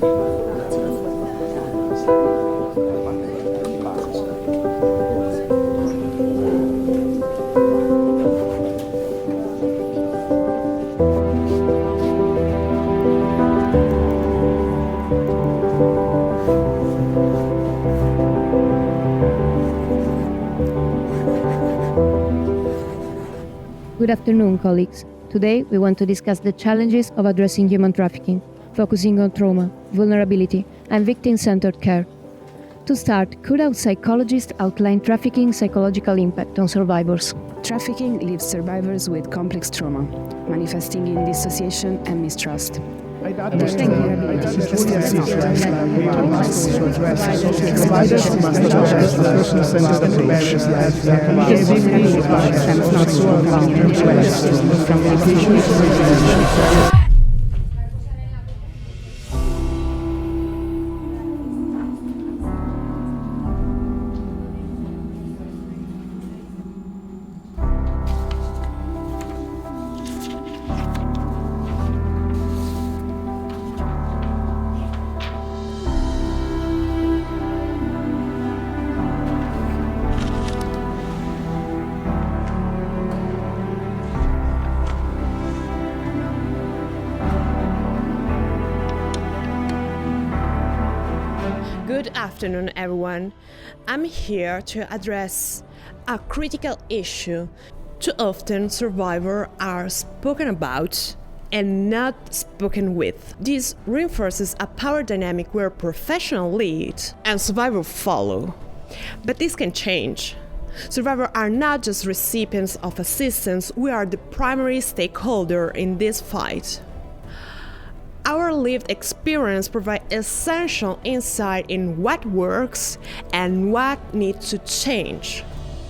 Good afternoon, colleagues. Today, we want to discuss the challenges of addressing human trafficking, focusing on trauma, vulnerability, and victim-centered care. To start, could our psychologist outline trafficking's psychological impact on survivors? Trafficking leaves survivors with complex trauma, manifesting in dissociation and mistrust. Good afternoon, everyone. I'm here to address a critical issue. Too often, survivors are spoken about and not spoken with. This reinforces a power dynamic where professionals lead and survivors follow. But this can change. Survivors are not just recipients of assistance, we are the primary stakeholder in this fight. Our lived experience provides essential insight in what works and what needs to change.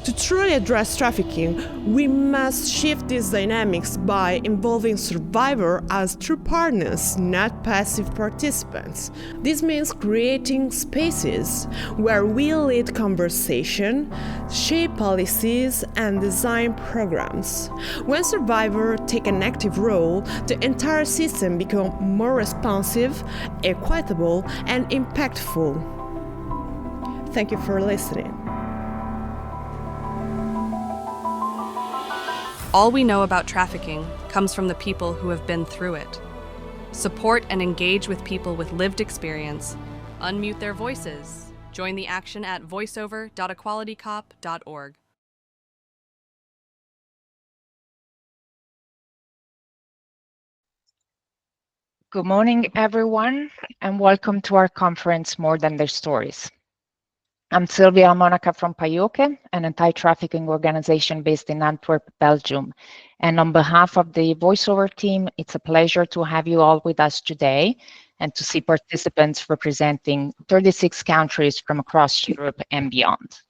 To truly address trafficking, we must shift these dynamics by involving survivors as true partners, not passive participants. This means creating spaces where we lead conversation, shape policies, and design programs. When survivors take an active role, the entire system becomes more responsive, equitable, and impactful. Thank you for listening. All we know about trafficking comes from the people who have been through it. Support and engage with people with lived experience. Unmute their voices. Join the action at voiceover.equalitycop.org. Good morning, everyone, and welcome to our conference, More Than Their Stories. I'm Silvia Monaca from PAIOKE, an anti-trafficking organization based in Antwerp, Belgium. And on behalf of the VoiceOver team, it's a pleasure to have you all with us today and to see participants representing 36 countries from across Europe and beyond.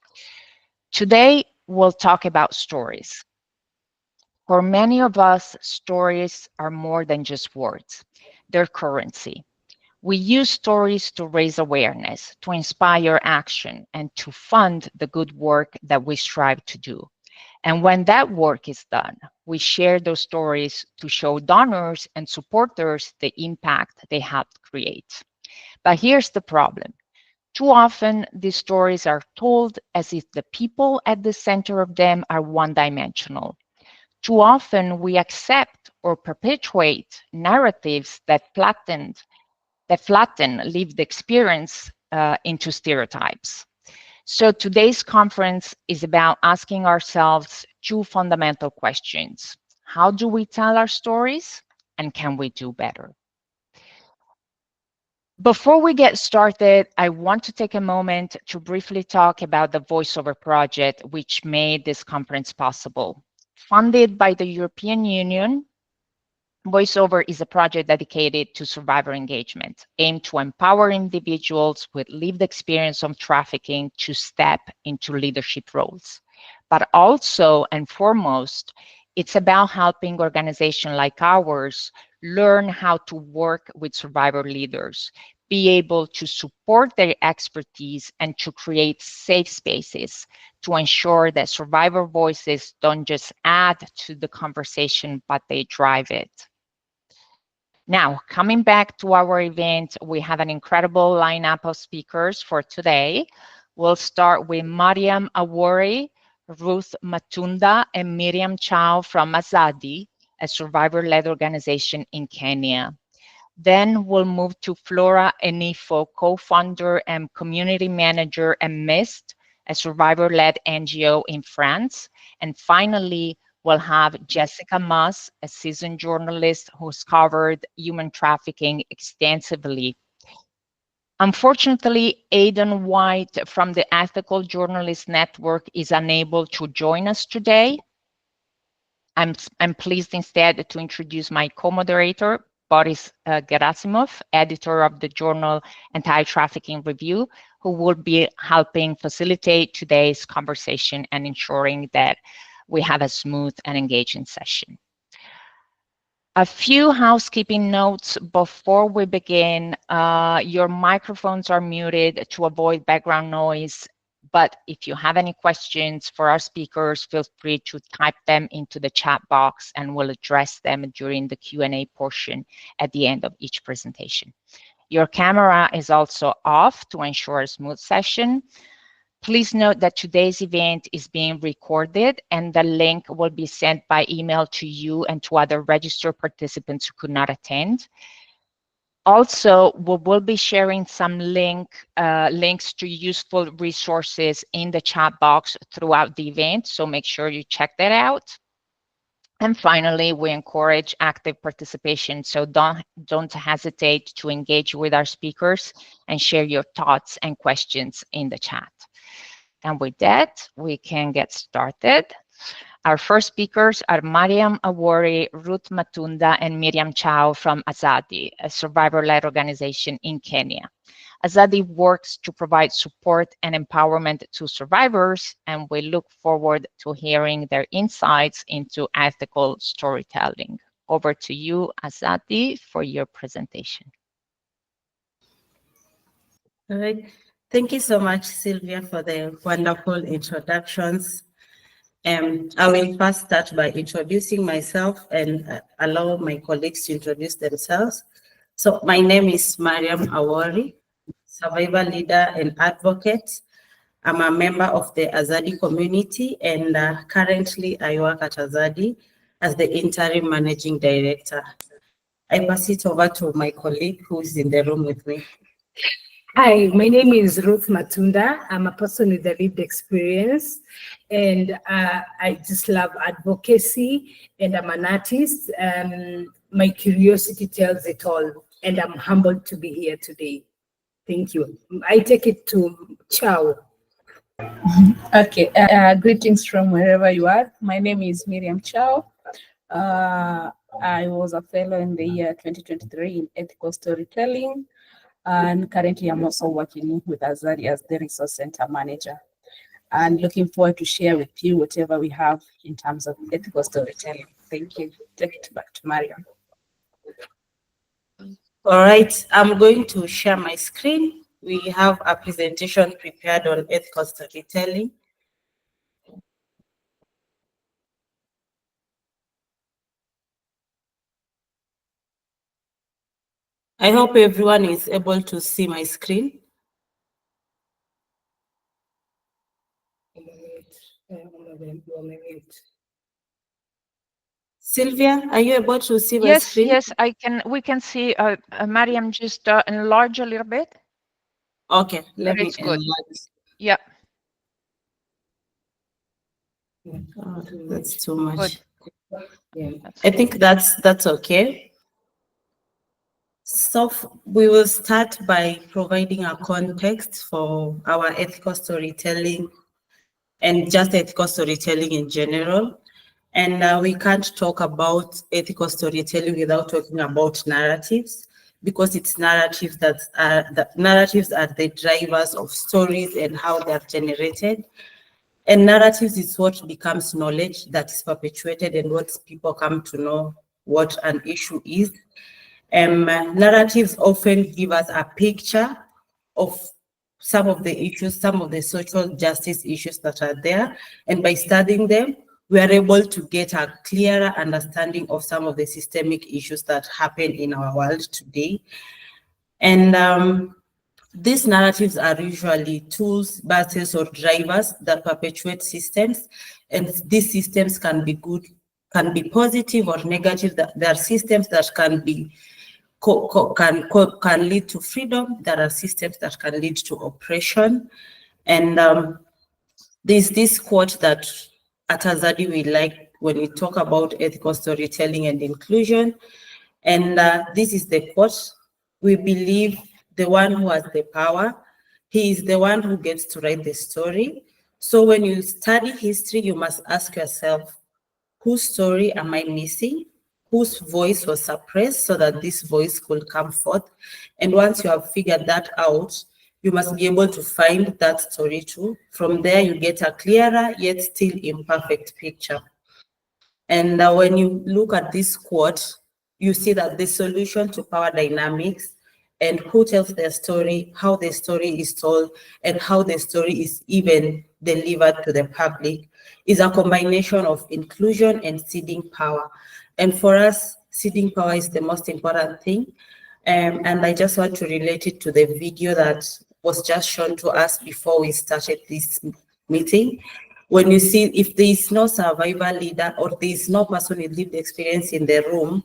Today, we'll talk about stories. For many of us, stories are more than just words. They're currency. We use stories to raise awareness, to inspire action, and to fund the good work that we strive to do. And when that work is done, we share those stories to show donors and supporters the impact they helped create. But here's the problem. Too often, these stories are told as if the people at the center of them are one-dimensional. Too often, we accept or perpetuate narratives that flatten lived experience into stereotypes. So today's conference is about asking ourselves two fundamental questions. How do we tell our stories, and can we do better? Before we get started, I want to take a moment to briefly talk about the VoiceOver project, which made this conference possible. Funded by the European Union, VoiceOver is a project dedicated to survivor engagement, aimed to empower individuals with lived experience of trafficking to step into leadership roles. But also and foremost, it's about helping organizations like ours learn how to work with survivor leaders, be able to support their expertise, and to create safe spaces to ensure that survivor voices don't just add to the conversation, but they drive it. Now, coming back to our event, we have an incredible lineup of speakers for today. We'll start with Mariam Awori, Ruth Matunda, and Miriam Chow from Azadi, a survivor-led organization in Kenya. Then we'll move to Flora Enifo, co-founder and community manager at MIST, a survivor-led NGO in France. And finally, we'll have Jessica Moss, a seasoned journalist who's covered human trafficking extensively. Unfortunately, Aidan White from the Ethical Journalist Network is unable to join us today. I'm pleased instead to introduce my co-moderator, Boris Gerasimov, editor of the journal Anti-Trafficking Review, who will be helping facilitate today's conversation and ensuring that we have a smooth and engaging session. A few housekeeping notes before we begin. Your microphones are muted to avoid background noise, but if you have any questions for our speakers, feel free to type them into the chat box and we'll address them during the Q&A portion at the end of each presentation. Your camera is also off to ensure a smooth session. Please note that today's event is being recorded and the link will be sent by email to you and to other registered participants who could not attend. Also, we will be sharing some links to useful resources in the chat box throughout the event, so make sure you check that out. And finally, we encourage active participation, so don't hesitate to engage with our speakers and share your thoughts and questions in the chat. And with that, we can get started. Our first speakers are Mariam Awori, Ruth Matunda, and Miriam Chow from Azadi, a survivor-led organization in Kenya. Azadi works to provide support and empowerment to survivors, and we look forward to hearing their insights into ethical storytelling. Over to you, Azadi, for your presentation. All right. Thank you so much, Sylvia, for the wonderful introductions. I will first start by introducing myself and allow my colleagues to introduce themselves. So my name is Mariam Awori, survivor leader and advocate. I'm a member of the Azadi community, and currently I work at Azadi as the interim managing director. I pass it over to my colleague who is in the room with me. Hi, my name is Ruth Matunda. I'm a person with a lived experience, and I just love advocacy, and I'm an artist. My curiosity tells it all, and I'm humbled to be here today. Thank you. I take it to Chow. Okay, greetings from wherever you are. My name is Miriam Chow. I was a fellow in the year 2023 in ethical storytelling. And currently I'm also working with Azadi as the resource center manager, and looking forward to share with you whatever we have in terms of ethical storytelling. Thank you. Take it back to Mariam. All right, I'm going to share my screen. We have a presentation prepared on ethical storytelling. I hope everyone is able to see my screen. Sylvia, are you able to see my screen? Yes, I can. We can see. Mariam, just enlarge a little bit. Okay, let me it's good. enlarge. Yeah. Oh, that's too much. Yeah, I think that's okay. So we will start by providing a context for our ethical storytelling and just ethical storytelling in general. And we can't talk about ethical storytelling without talking about narratives, because it's narratives that are the drivers of stories and how they're generated. And narratives is what becomes knowledge that is perpetuated and what people come to know what an issue is. Narratives often give us a picture of some of the issues, some of the social justice issues that are there. And by studying them, we are able to get a clearer understanding of some of the systemic issues that happen in our world today. And these narratives are usually tools, buses, or drivers that perpetuate systems, and these systems can be good, can be positive or negative. There are systems that can lead to freedom. There are systems that can lead to oppression, and there's this quote that at Azadi we like when we talk about ethical storytelling and inclusion, and this is the quote: "We believe the one who has the power, he is the one who gets to write the story. So when you study history, you must ask yourself, whose story am I missing? Whose voice was suppressed so that this voice could come forth? And once you have figured that out, you must be able to find that story too. From there, you get a clearer yet still imperfect picture." And when you look at this quote, you see that the solution to power dynamics and who tells their story, how the story is told, and how the story is even delivered to the public is a combination of inclusion and ceding power. And for us, ceding power is the most important thing. And I just want to relate it to the video that was just shown to us before we started this meeting. When you see, if there is no survivor leader or there is no person with lived experience in the room,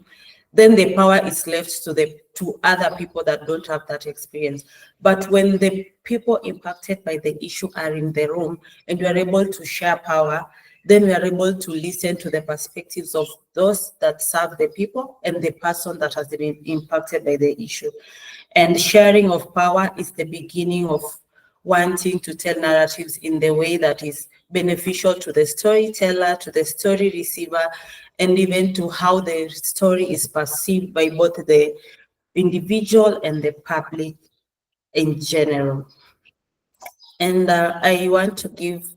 then the power is left to other people that don't have that experience. But when the people impacted by the issue are in the room and we are able to share power, then we are able to listen to the perspectives of those that serve the people and the person that has been impacted by the issue. And sharing of power is the beginning of wanting to tell narratives in the way that is beneficial to the storyteller, to the story receiver, and even to how the story is perceived by both the individual and the public in general. And I want to give,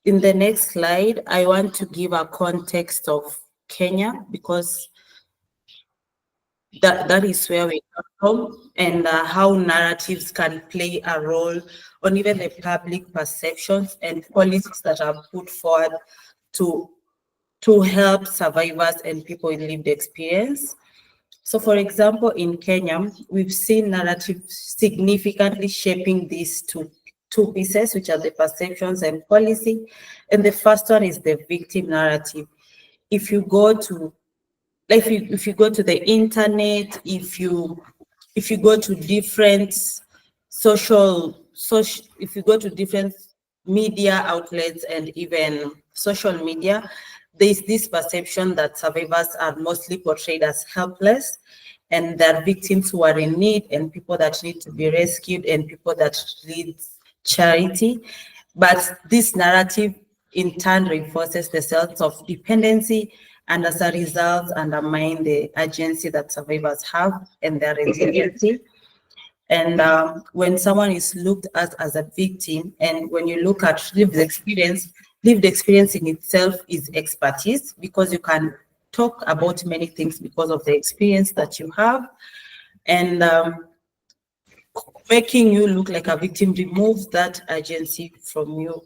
in the next slide, I want to give a context of Kenya, because that is where we come from, and how narratives can play a role on even the public perceptions and policies that are put forward to help survivors and people with lived experience. So for example, in Kenya, we've seen narratives significantly shaping these two pieces, which are the perceptions and policy. And the first one is the victim narrative. If you go to if you go to the internet, if you go to different if you go to different media outlets and even social media, there's this perception that survivors are mostly portrayed as helpless, and they're victims who are in need, and people that need to be rescued, and people that need charity. But this narrative in turn reinforces the sense of dependency, and as a result undermine the agency that survivors have and their resiliency. And when someone is looked at as a victim, and when you look at lived experience in itself is expertise, because you can talk about many things because of the experience that you have. And making you look like a victim removes that agency from you.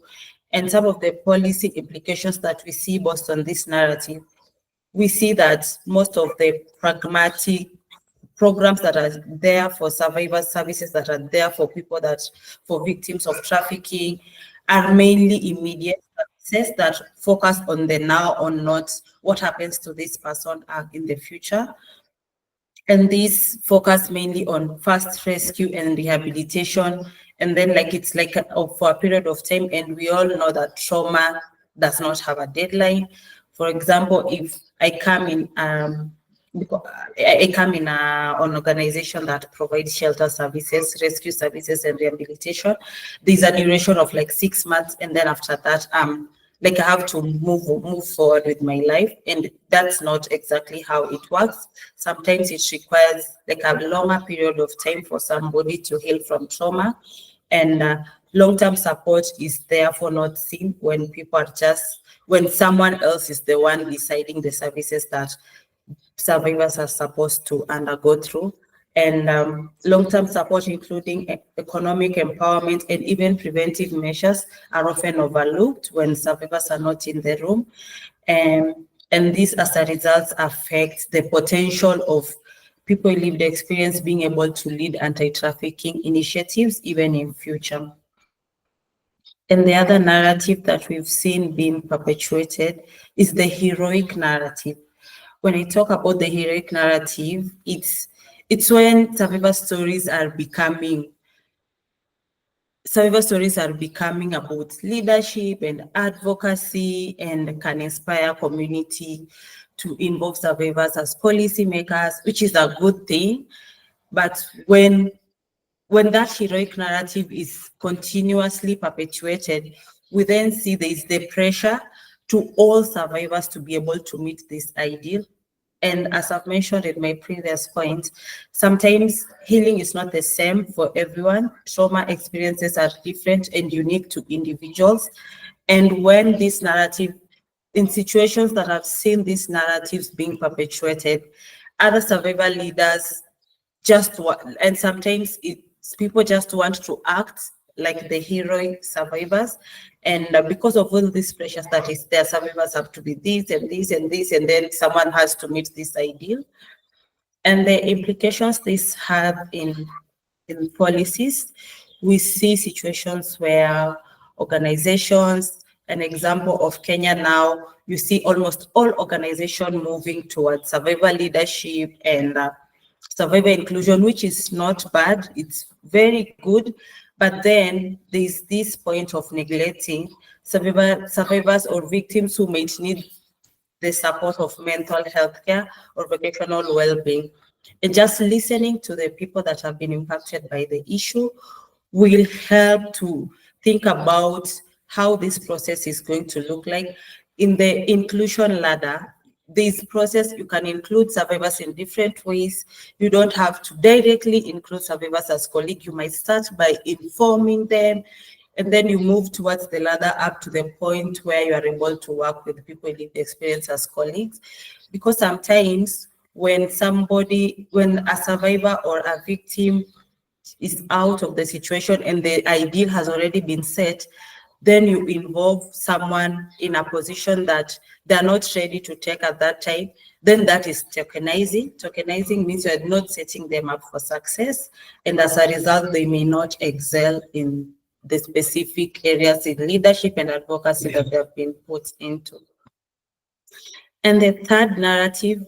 And some of the policy implications that we see based on this narrative, we see that most of the pragmatic programs that are there for survivors, services that are there for people for victims of trafficking, are mainly immediate services that focus on the now or not what happens to this person in the future. And these focus mainly on fast rescue and rehabilitation. And then it's for a period of time. And we all know that trauma does not have a deadline. For example, if I come in an organization that provides shelter services, rescue services, and rehabilitation, there's a duration of 6 months. And then after that, I have to move forward with my life. And that's not exactly how it works. Sometimes it requires a longer period of time for somebody to heal from trauma. And long-term support is therefore not seen when when someone else is the one deciding the services that survivors are supposed to undergo through. And long-term support, including economic empowerment and even preventive measures, are often overlooked when survivors are not in the room. And these, as a result, affect the potential of people with lived experience being able to lead anti-trafficking initiatives even in future. And the other narrative that we've seen being perpetuated is the heroic narrative. When I talk about the heroic narrative, it's when survivor stories are becoming about leadership and advocacy and can inspire community to involve survivors as policymakers, which is a good thing. But when that heroic narrative is continuously perpetuated, we then see there is the pressure to all survivors to be able to meet this ideal. And as I've mentioned in my previous point, sometimes healing is not the same for everyone. Trauma experiences are different and unique to individuals. And when this narrative, in situations that I've seen these narratives being perpetuated, other survivor leaders just want, and sometimes people just want to act like the heroic survivors. And because of all these pressures that is there, survivors have to be this and this and this, and then someone has to meet this ideal. And the implications this have in policies, we see situations where organizations, an example of Kenya now, you see almost all organizations moving towards survivor leadership and survivor inclusion, which is not bad, it's very good. But then there's this point of neglecting survivors or victims who might need the support of mental health care or vocational well-being. And just listening to the people that have been impacted by the issue will help to think about how this process is going to look like. In the inclusion ladder, this process, you can include survivors in different ways. You don't have to directly include survivors as colleagues. You might start by informing them, and then you move towards the ladder up to the point where you are able to work with people with experience as colleagues. Because sometimes when a survivor or a victim is out of the situation and the ideal has already been set, then you involve someone in a position that they're not ready to take at that time, then that is tokenizing. Tokenizing means you're not setting them up for success, and as a result, they may not excel in the specific areas in leadership and advocacy that they have been put into. And the third narrative,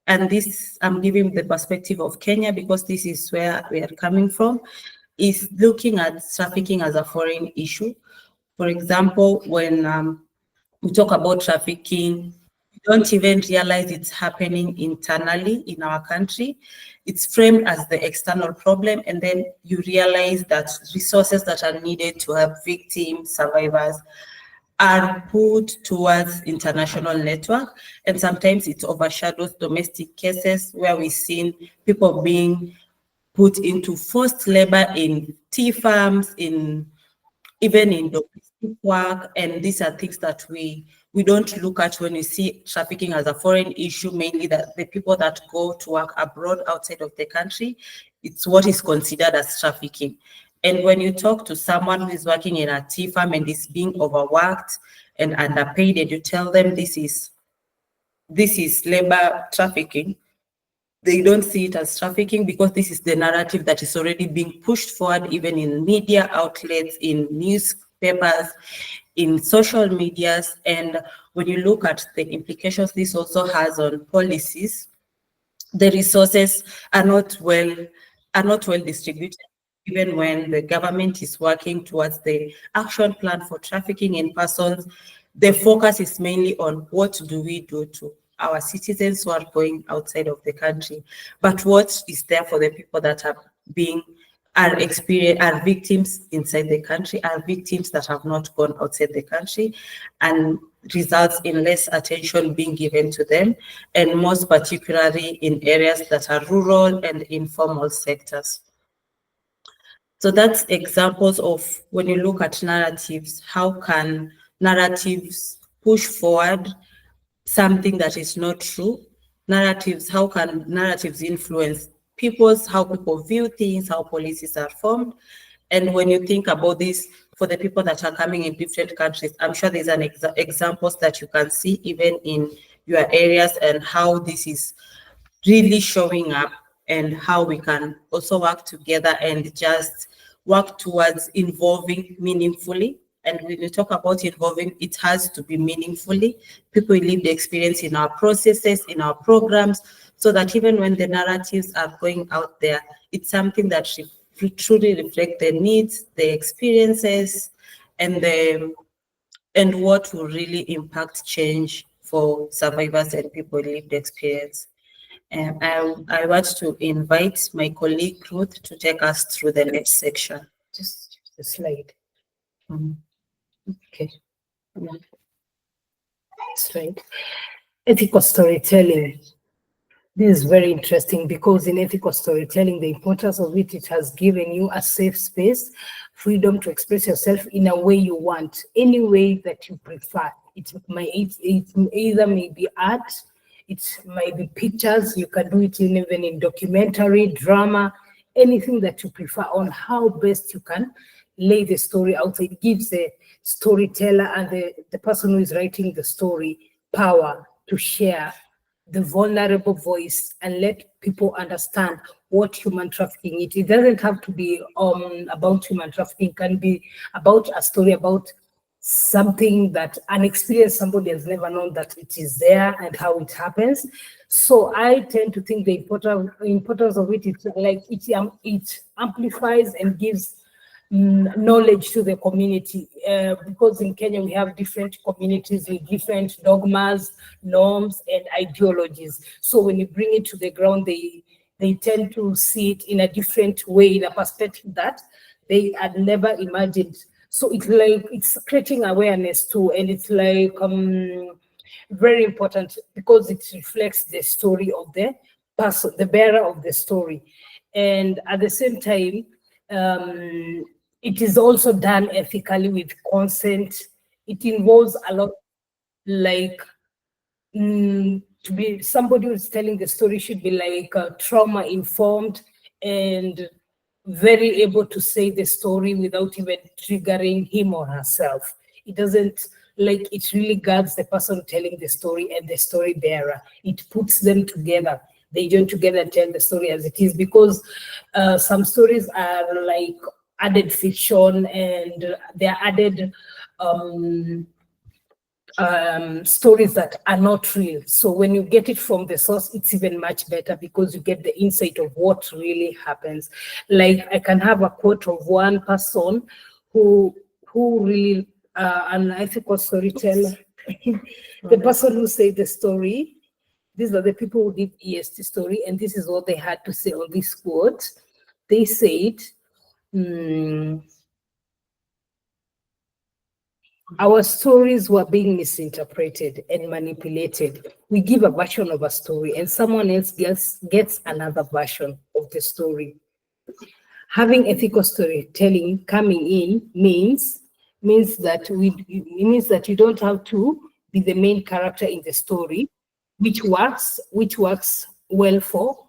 and this I'm giving the perspective of Kenya because this is where we are coming from, is looking at trafficking as a foreign issue. For example, when we talk about trafficking, we don't even realize it's happening internally in our country. It's framed as the external problem, and then you realize that resources that are needed to help victims, survivors, are put towards international network, and sometimes it overshadows domestic cases where we've seen people being put into forced labor in tea farms, even in domestic work, and these are things that we don't look at when you see trafficking as a foreign issue, mainly that the people that go to work abroad outside of the country, it's what is considered as trafficking. And when you talk to someone who is working in a tea farm and is being overworked and underpaid, and you tell them this is labor trafficking, they don't see it as trafficking because this is the narrative that is already being pushed forward, even in media outlets, in newspapers, in social medias. And when you look at the implications this also has on policies, the resources are not well distributed. Even when the government is working towards the action plan for trafficking in persons, the focus is mainly on what do we do to our citizens who are going outside of the country, but what is there for the people that are victims inside the country, are victims that have not gone outside the country, and results in less attention being given to them, and most particularly in areas that are rural and informal sectors. So that's examples of when you look at narratives, how can narratives push forward something that is not true? Narratives, how can narratives influence how people view things, how policies are formed. And when you think about this, for the people that are coming in different countries, I'm sure there's an examples that you can see even in your areas, and how this is really showing up, and how we can also work together and just work towards involving meaningfully. And when you talk about involving, it has to be meaningfully. People live the experience in our processes, in our programs, so that even when the narratives are going out there, it's something that truly reflect the needs, the experiences, and what will really impact change for survivors and people with lived experience. And I want to invite my colleague Ruth to take us through the next section. Just the slide. Okay. Slide. Ethical storytelling. This is very interesting because in ethical storytelling, the importance of it has given you a safe space, freedom to express yourself in a way you want, any way that you prefer. It either may be art, it might be pictures, you can do it even in documentary, drama, anything that you prefer, on how best you can lay the story out. It gives the storyteller and the person who is writing the story power to share the vulnerable voice and let people understand what human trafficking is. It doesn't have to be about human trafficking. It can be about a story about something that an experience somebody has never known that it is there and how it happens. So I tend to think the importance of it is like it amplifies and gives knowledge to the community, because in Kenya we have different communities with different dogmas, norms, and ideologies. So when you bring it to the ground, they tend to see it in a different way, in a perspective that they had never imagined. So it's creating awareness too, and it's like very important because it reflects the story of the person, the bearer of the story, and at the same time, it is also done ethically with consent. It involves a lot, like to be somebody who's telling the story should be like trauma informed and very able to say the story without even triggering him or herself. It doesn't, like, it really guards the person telling the story and the story bearer. It puts them together. They join together and tell the story as it is, because some stories are like added fiction and they're added stories that are not real. So when you get it from the source, it's even much better because you get the insight of what really happens. Like I can have a quote of one person who really an ethical storyteller. The person who said the story, these are the people who did EST story, and this is what they had to say on this quote. They said, our stories were being misinterpreted and manipulated. We give a version of a story and someone else gets another version of the story. Having ethical storytelling coming in means that you don't have to be the main character in the story, which works well for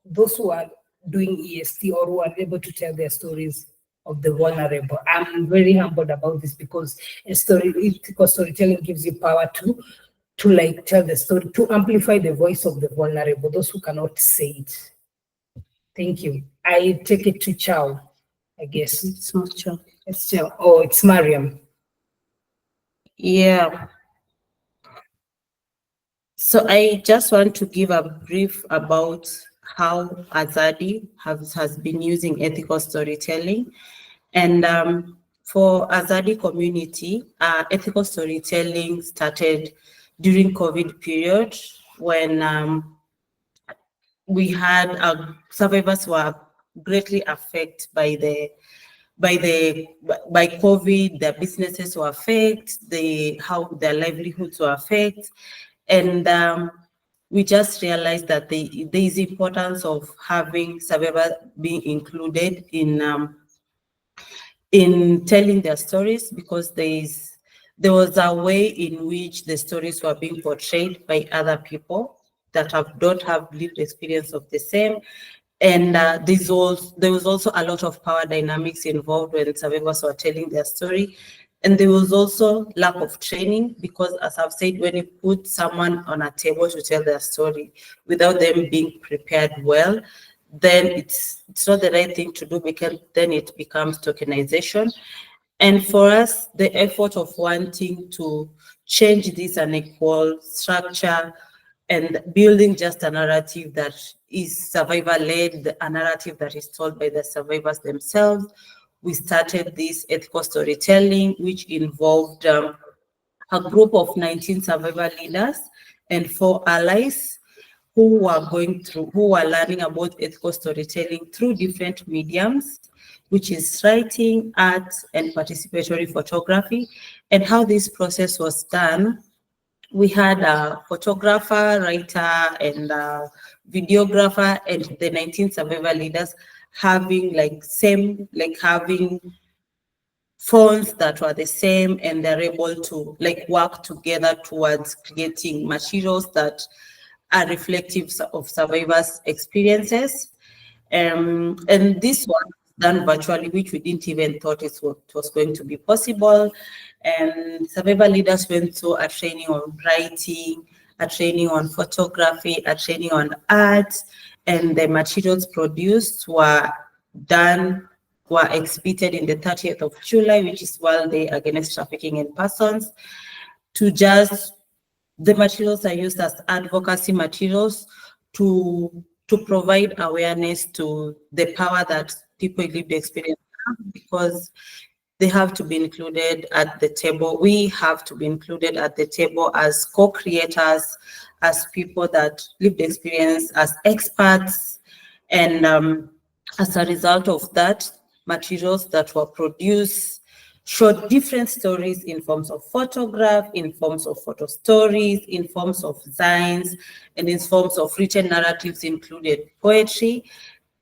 those who are doing EST or who are able to tell their stories of the vulnerable. I'm very humbled about this because ethical storytelling gives you power to like tell the story, to amplify the voice of the vulnerable, those who cannot say it. Thank you. I take it to Chow, I guess. It's not Chow. It's Chow. Oh, it's Mariam. Yeah. So I just want to give a brief about how Azadi has been using ethical storytelling. And for Azadi community, ethical storytelling started during COVID period when we had survivors were greatly affected by COVID. Their businesses were affected, how their livelihoods were affected, and we just realized that there is importance of having survivors being included in telling their stories, because there was a way in which the stories were being portrayed by other people that don't have lived experience of the same. And there was also a lot of power dynamics involved when survivors were telling their story. And there was also lack of training, because as I've said, when you put someone on a table to tell their story without them being prepared well, then it's not the right thing to do, because then it becomes tokenization. And for us, the effort of wanting to change this unequal structure and building just a narrative that is survivor-led, a narrative that is told by the survivors themselves, we started this ethical storytelling, which involved a group of 19 survivor leaders and 4 allies who were learning about ethical storytelling through different mediums, which is writing, art, and participatory photography. And how this process was done, we had a photographer, writer, and a videographer, and the 19 survivor leaders having having phones that were the same, and they're able to work together towards creating materials that are reflective of survivors' experiences. And this was done virtually, which we didn't even thought it was going to be possible. And survivor leaders went through a training on writing, a training on photography, a training on art, and the materials produced were exhibited in the 30th of July, which is World Day Against Trafficking in Persons. The materials are used as advocacy materials to provide awareness to the power that people with lived experience have, because they have to be included at the table. We have to be included at the table as co-creators, as people that lived experience, as experts. And as a result of that, materials that were produced showed different stories in forms of photograph, in forms of photo stories, in forms of designs, and in forms of written narratives, included poetry.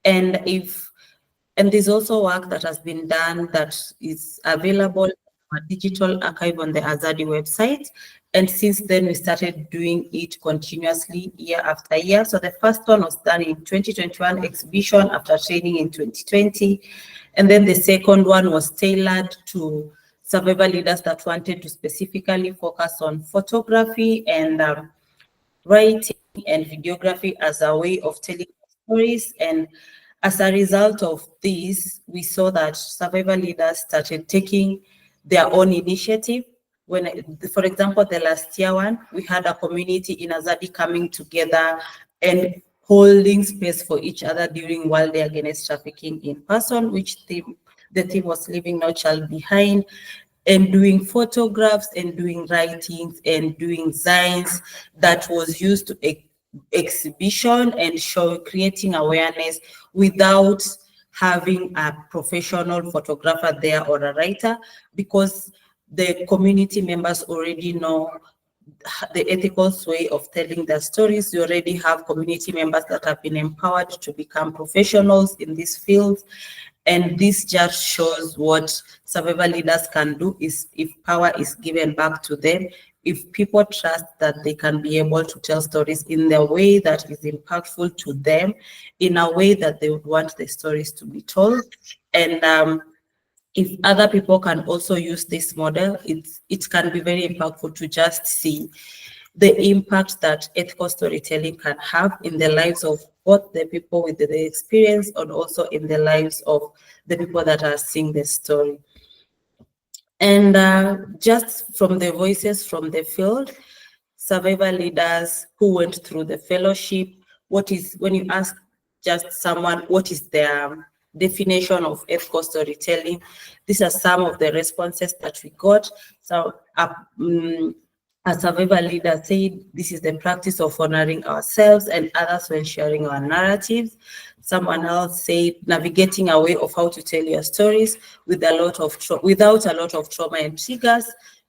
And there's also work that has been done that is available in our digital archive on the Azadi website. And since then, we started doing it continuously year after year. So the first one was done in 2021 exhibition after training in 2020. And then the second one was tailored to survivor leaders that wanted to specifically focus on photography and writing and videography as a way of telling stories. And as a result of this, we saw that survivor leaders started taking their own initiative. For example, the last year one, we had a community in Azadi coming together and holding space for each other during World Day Against Trafficking in Person, which the theme was Leaving No Child Behind, and doing photographs and doing writings and doing signs that was used to exhibition and creating awareness without having a professional photographer there or a writer, because the community members already know the ethical way of telling their stories. You already have community members that have been empowered to become professionals in this field. And this just shows what survivor leaders can do is if power is given back to them, if people trust that they can be able to tell stories in the way that is impactful to them, in a way that they would want the stories to be told. And if other people can also use this model, it can be very impactful to just see the impact that ethical storytelling can have in the lives of both the people with the experience and also in the lives of the people that are seeing the story. And just from the voices from the field, survivor leaders who went through the fellowship, when you ask just someone what is their definition of ethical storytelling, these are some of the responses that we got. So a survivor leader said, this is the practice of honoring ourselves and others when sharing our narratives. Someone else said, navigating a way of how to tell your stories without a lot of trauma and triggers,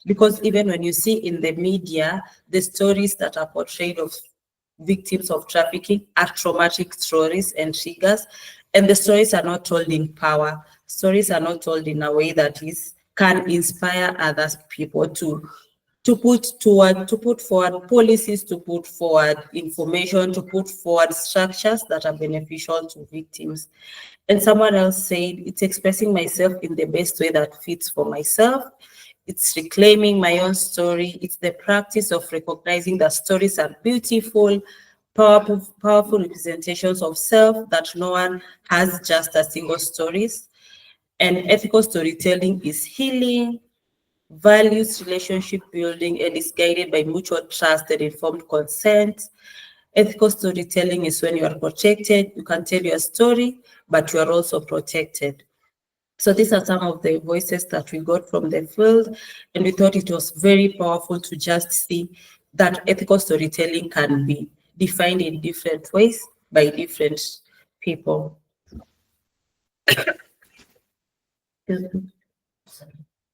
because even when you see in the media, the stories that are portrayed of victims of trafficking are traumatic stories and triggers, and the stories are not told in power. Stories are not told in a way that can inspire other people to to put forward policies, to put forward information, to put forward structures that are beneficial to victims. And someone else said, it's expressing myself in the best way that fits for myself. It's reclaiming my own story. It's the practice of recognizing that stories are beautiful, powerful representations of self, that no one has just a single stories. And ethical storytelling is healing, values relationship building, and is guided by mutual trust and informed consent. Ethical storytelling is when you are protected, you can tell your story, but you are also protected. So these are some of the voices that we got from the field, and we thought it was very powerful to just see that ethical storytelling can be defined in different ways by different people.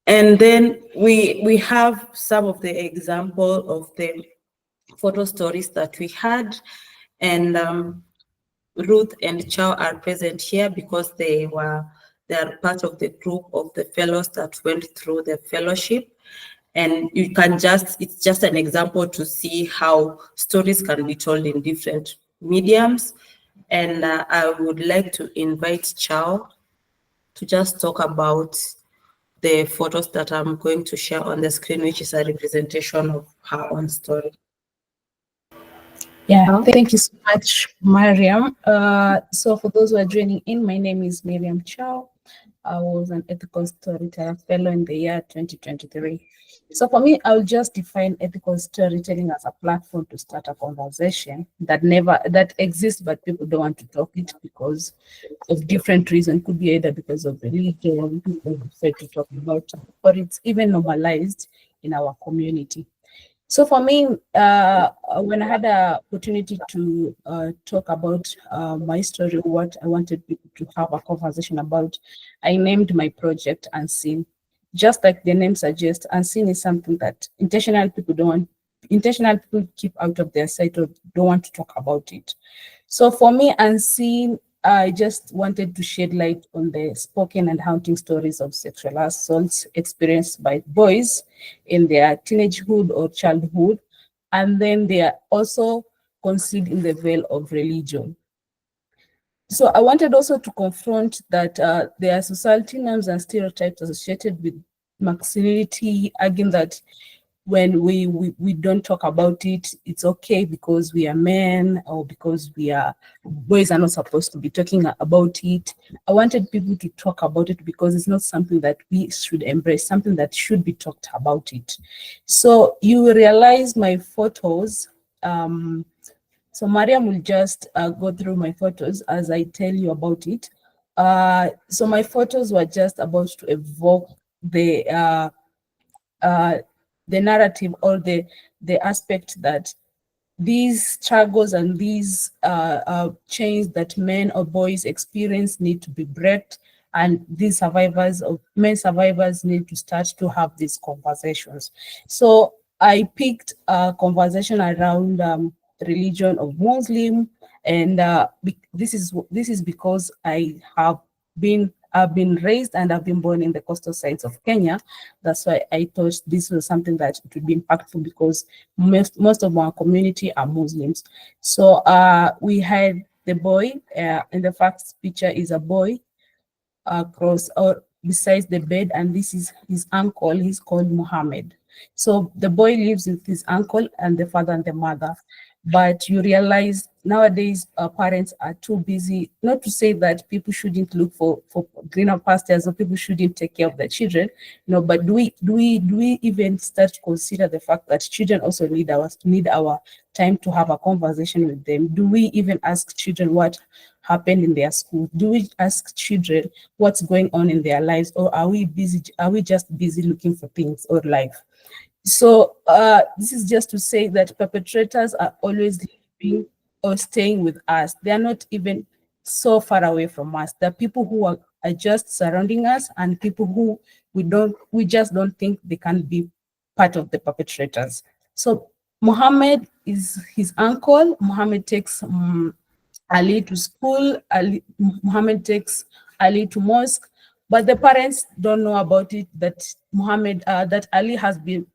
And then we have some of the example of the photo stories that we had, and Ruth and Chow are present here because they are part of the group of the fellows that went through the fellowship. And you can it's just an example to see how stories can be told in different mediums. And I would like to invite Chow to just talk about the photos that I'm going to share on the screen, which is a representation of her own story. Yeah, thank you so much, Mariam. So for those who are joining in, my name is Miriam Chow. I was an ethical storyteller fellow in the year 2023. So for me, I'll just define ethical storytelling as a platform to start a conversation that exists, but people don't want to talk it because of different reasons. Could be either because of religion, people prefer to talk about it, or it's even normalized in our community. So for me, when I had an opportunity to talk about my story, what I wanted people to have a conversation about, I named my project Unseen. Just like the name suggests, Unseen is something that intentional people keep out of their sight or don't want to talk about it. So for me, Unseen, I just wanted to shed light on the spoken and haunting stories of sexual assaults experienced by boys in their teenagehood or childhood, and then they are also concealed in the veil of religion. So I wanted also to confront that there are societal norms and stereotypes associated with masculinity, arguing that when we don't talk about it, it's okay because we are men or because boys are not supposed to be talking about it. I wanted people to talk about it because it's not something that we should embrace, something that should be talked about it. So you will realize my photos. So Mariam will just go through my photos as I tell you about it. So my photos were just about to evoke the narrative or the aspect that these struggles and these chains that men or boys experience need to be breaked, and these men survivors need to start to have these conversations. So I picked a conversation around religion of Muslim, and this is because I've been raised and I've been born in the coastal sides of Kenya. That's why I thought this was something that would be impactful because most of our community are Muslims. So we had the boy, in the first picture is a boy across or besides the bed, and this is his uncle. He's called Muhammad. So the boy lives with his uncle and the father and the mother. But you realize nowadays parents are too busy, not to say that people shouldn't look for greener pastures or people shouldn't take care of their children, no, but do we even start to consider the fact that children also need our time to have a conversation with them? Do we even ask children what happened in their school? Do we ask children what's going on in their lives, or are we just busy looking for things or life? So this is just to say that perpetrators are always living or staying with us. They are not even so far away from us. There are people who are just surrounding us, and people who we just don't think they can be part of the perpetrators. So Muhammad is his uncle. Muhammad takes Ali to school. Muhammad takes Ali to mosque, but the parents don't know about it, that Ali has been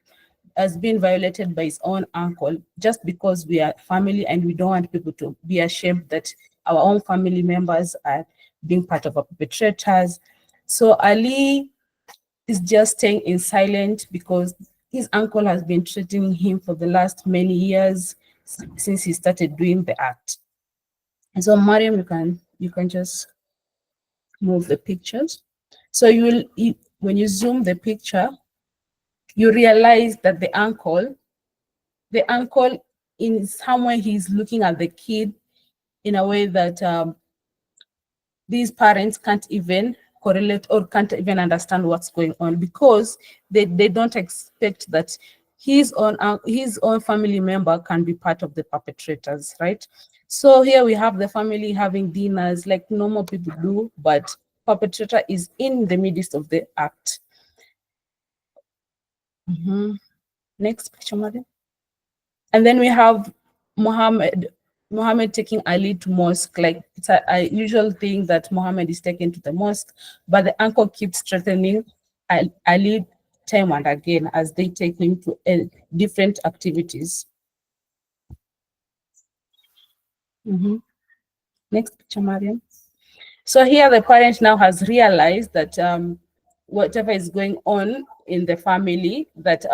has been violated by his own uncle, just because we are family and we don't want people to be ashamed that our own family members are being part of our perpetrators. So Ali is just staying in silent because his uncle has been threatening him for the last many years since he started doing the act. And so Mariam, you can just move the pictures. So when you zoom the picture, you realize that the uncle in some way he's looking at the kid in a way that these parents can't even correlate or can't even understand what's going on, because they don't expect that his own family member can be part of the perpetrators, right? So here we have the family having dinners like normal people do, but perpetrator is in the midst of the act. Next picture, madam. And then we have Muhammad taking Ali to mosque. Like, it's a usual thing that Muhammad is taken to the mosque, but the uncle keeps threatening Ali time and again as they take him to different activities. Next picture, Mariam. So here the parent now has realized that whatever is going on in the family, that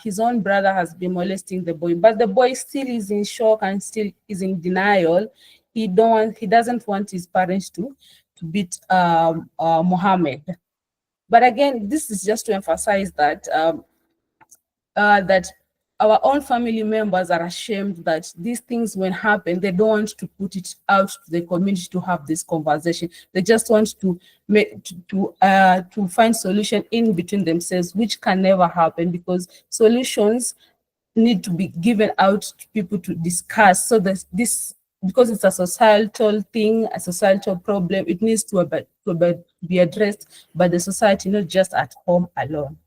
his own brother has been molesting the boy, but the boy still is in shock and still is in denial. He doesn't want his parents to beat Muhammad. But again, this is just to emphasize that that our own family members are ashamed that these things, when happen, they don't want to put it out to the community to have this conversation. They just want to find solution in between themselves, which can never happen, because solutions need to be given out to people to discuss. So that this, because it's a societal thing, a societal problem, it needs to be addressed by the society, not just at home alone.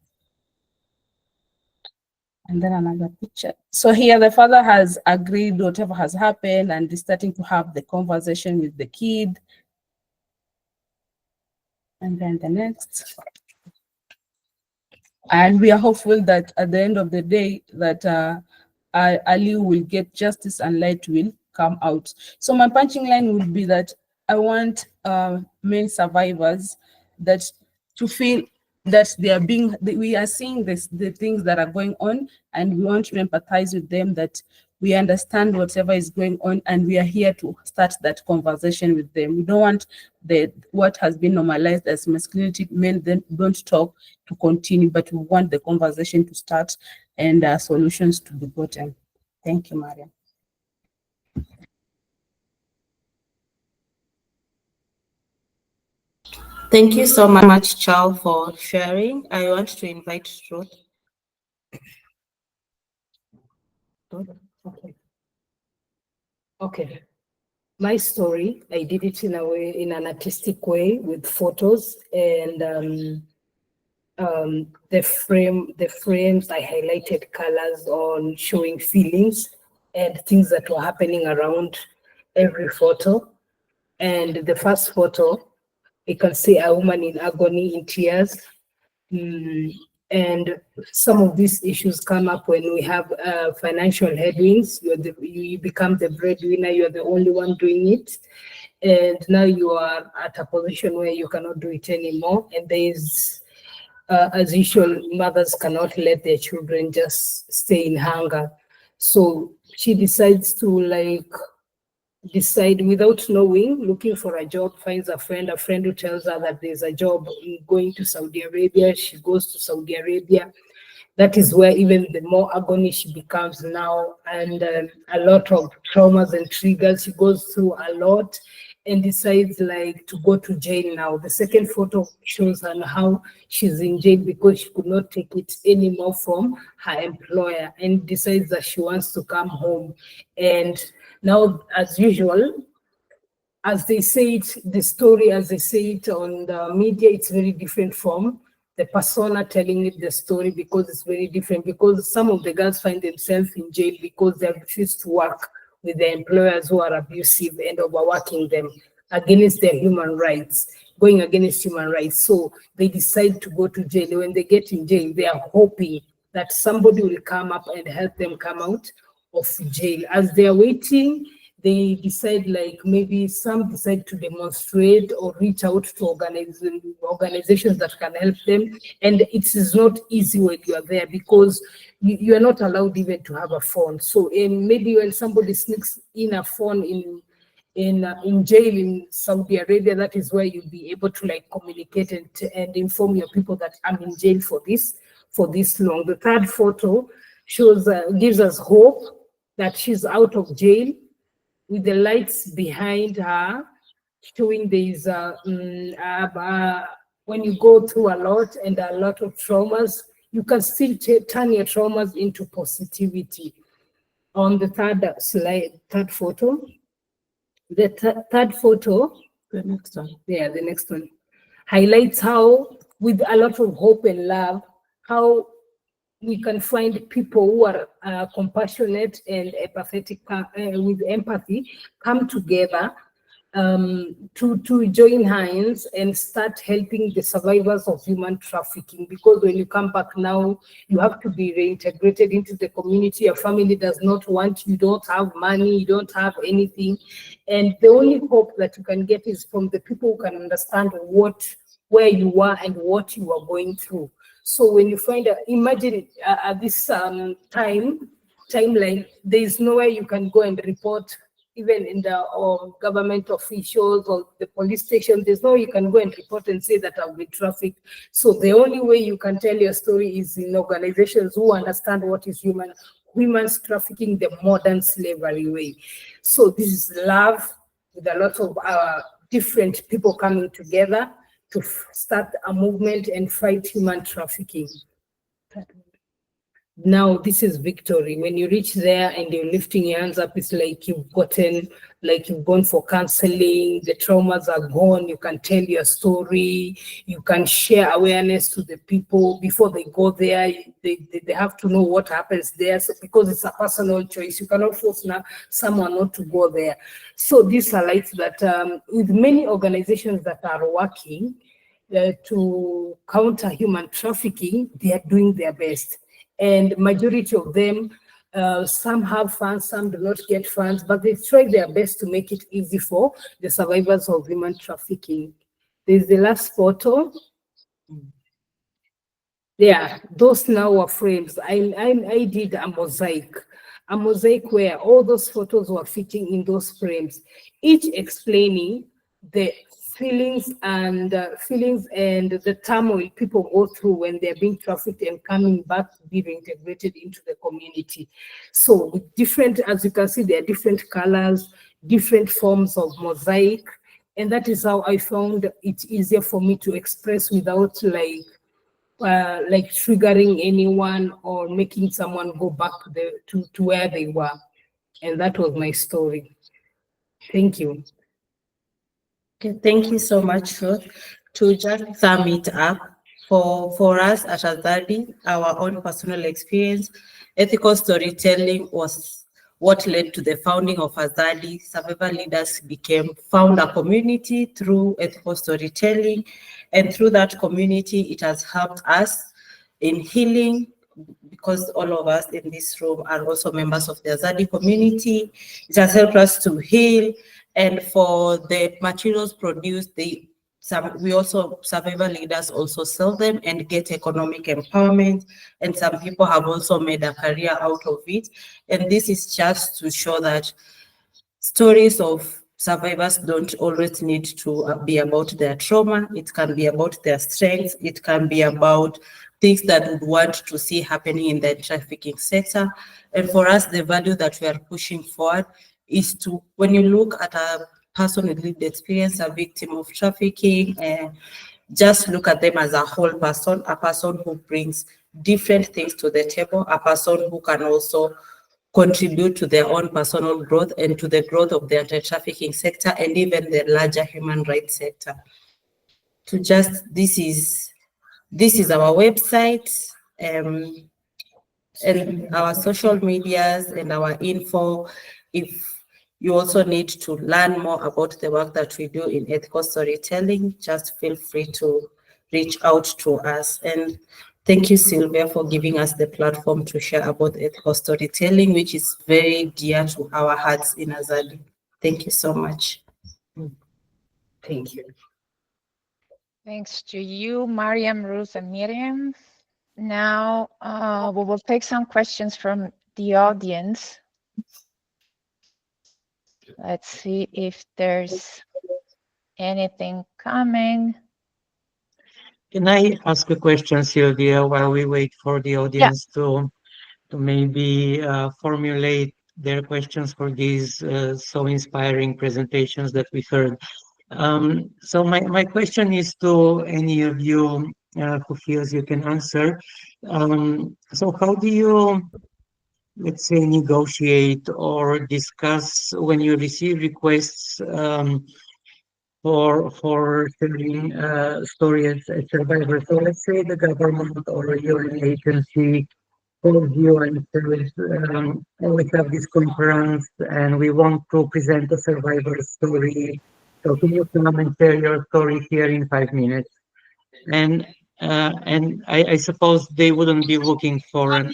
And then another picture. So here the father has agreed whatever has happened and is starting to have the conversation with the kid. And then the next. And we are hopeful that at the end of the day that Ali will get justice and light will come out. So my punching line would be that I want male survivors that to feel that we are seeing the things that are going on, and we want to empathize with them, that we understand whatever is going on, and we are here to start that conversation with them. We don't want what has been normalized as masculinity, men then don't talk, to continue, but we want the conversation to start and solutions to be gotten. Thank you, Maria. Thank you so much, Charles, for sharing. I want to invite Ruth. Okay. My story, I did it in an artistic way with photos, and the frames, I highlighted colors on showing feelings and things that were happening around every photo. And the first photo, you can see a woman in agony, in tears. And some of these issues come up when we have financial headwinds. You become the breadwinner, you're the only one doing it. And now you are at a position where you cannot do it anymore. And there's, as usual, mothers cannot let their children just stay in hunger. So she decides to decide without knowing, looking for a job, finds a friend who tells her that there's a job in going to Saudi Arabia. She goes to Saudi Arabia. That is where even the more agony she becomes now, and a lot of traumas and triggers. She goes through a lot and decides to go to jail now. The second photo shows her how she's in jail because she could not take it anymore from her employer, and decides that she wants to come home. And now, as usual, as they say it, the story, as they say it on the media, it's very different from the persona telling it the story, because it's very different. Because some of the girls find themselves in jail because they have refused to work with their employers who are abusive and overworking them, against their human rights, going against human rights. So they decide to go to jail. When they get in jail, they are hoping that somebody will come up and help them come out of jail. As they're waiting, they decide, like maybe some decide to demonstrate or reach out to organizations that can help them. And it is not easy when you are there, because you are not allowed even to have a phone. So maybe when somebody sneaks in a phone in jail in Saudi Arabia, that is where you'll be able to like communicate and inform your people that I'm in jail for this long. The third photo shows gives us hope that she's out of jail, with the lights behind her, showing there's when you go through a lot and a lot of traumas, you can still turn your traumas into positivity. On the third photo, the third photo, the next one, the next one, highlights how, with a lot of hope and love, how we can find people who are compassionate and empathetic, with empathy, come together to join hands and start helping the survivors of human trafficking. Because when you come back now, you have to be reintegrated into the community. Your family does not want you, don't have money, you don't have anything. And the only hope that you can get is from the people who can understand where you are and what you are going through. So when you find imagine at this timeline, there is nowhere you can go and report, even in the government officials or the police station. There's no way you can go and report and say that I've been trafficked. So the only way you can tell your story is in organizations who understand what is women's trafficking, the modern slavery way. So this is love, with a lot of different people coming together to start a movement and fight human trafficking. Now this is victory. When you reach there and you're lifting your hands up, it's like you've gone for counseling, the traumas are gone, you can tell your story, you can share awareness to the people before they go there. They have to know what happens there, so because it's a personal choice, you cannot force someone not to go there. So this highlights that with many organizations that are working to counter human trafficking, they are doing their best. And majority of them, some have funds, some do not get funds, but they try their best to make it easy for the survivors of human trafficking. There's the last photo. Yeah, those now are frames. I did a mosaic where all those photos were fitting in those frames, each explaining the feelings and the turmoil people go through when they're being trafficked and coming back to be reintegrated into the community. So with different, as you can see, there are different colors, different forms of mosaic, and that is how I found it easier for me to express without like triggering anyone or making someone go back to where they were. And that was my story. Thank you. Okay, thank you so much, Ruth. To just sum it up, for us at Azadi, our own personal experience, ethical storytelling was what led to the founding of Azadi. Survivor leaders found a community through ethical storytelling, and through that community, it has helped us in healing, because all of us in this room are also members of the Azadi community. It has helped us to heal. And for the materials produced, survivor leaders also sell them and get economic empowerment. And some people have also made a career out of it. And this is just to show that stories of survivors don't always need to be about their trauma. It can be about their strengths. It can be about things that we want to see happening in the trafficking sector. And for us, the value that we are pushing forward is to, when you look at a person with lived experience, a victim of trafficking, just look at them as a whole person, a person who brings different things to the table, a person who can also contribute to their own personal growth and to the growth of the anti-trafficking sector and even the larger human rights sector. This is our website, and our social medias and our info. If you also need to learn more about the work that we do in ethical storytelling, just feel free to reach out to us. And Thank you, Sylvia, for giving us the platform to share about ethical storytelling, which is very dear to our hearts in Azadi. Thank you so much. Thank you. Thanks to you, Mariam, Ruth, and Miriam. Now we will take some questions from the audience. Let's see if there's anything coming. Can I ask a question, Sylvia, while we wait for the audience to maybe formulate their questions for these so inspiring presentations that we heard? So my question is to any of you who feels you can answer. So how do you, let's say, negotiate or discuss when you receive requests for sharing story as a survivor? So let's say the government or your agency calls you and says, we have this conference and we want to present a survivor story. So can you come and share your story here in 5 minutes? And I suppose they wouldn't be looking for an.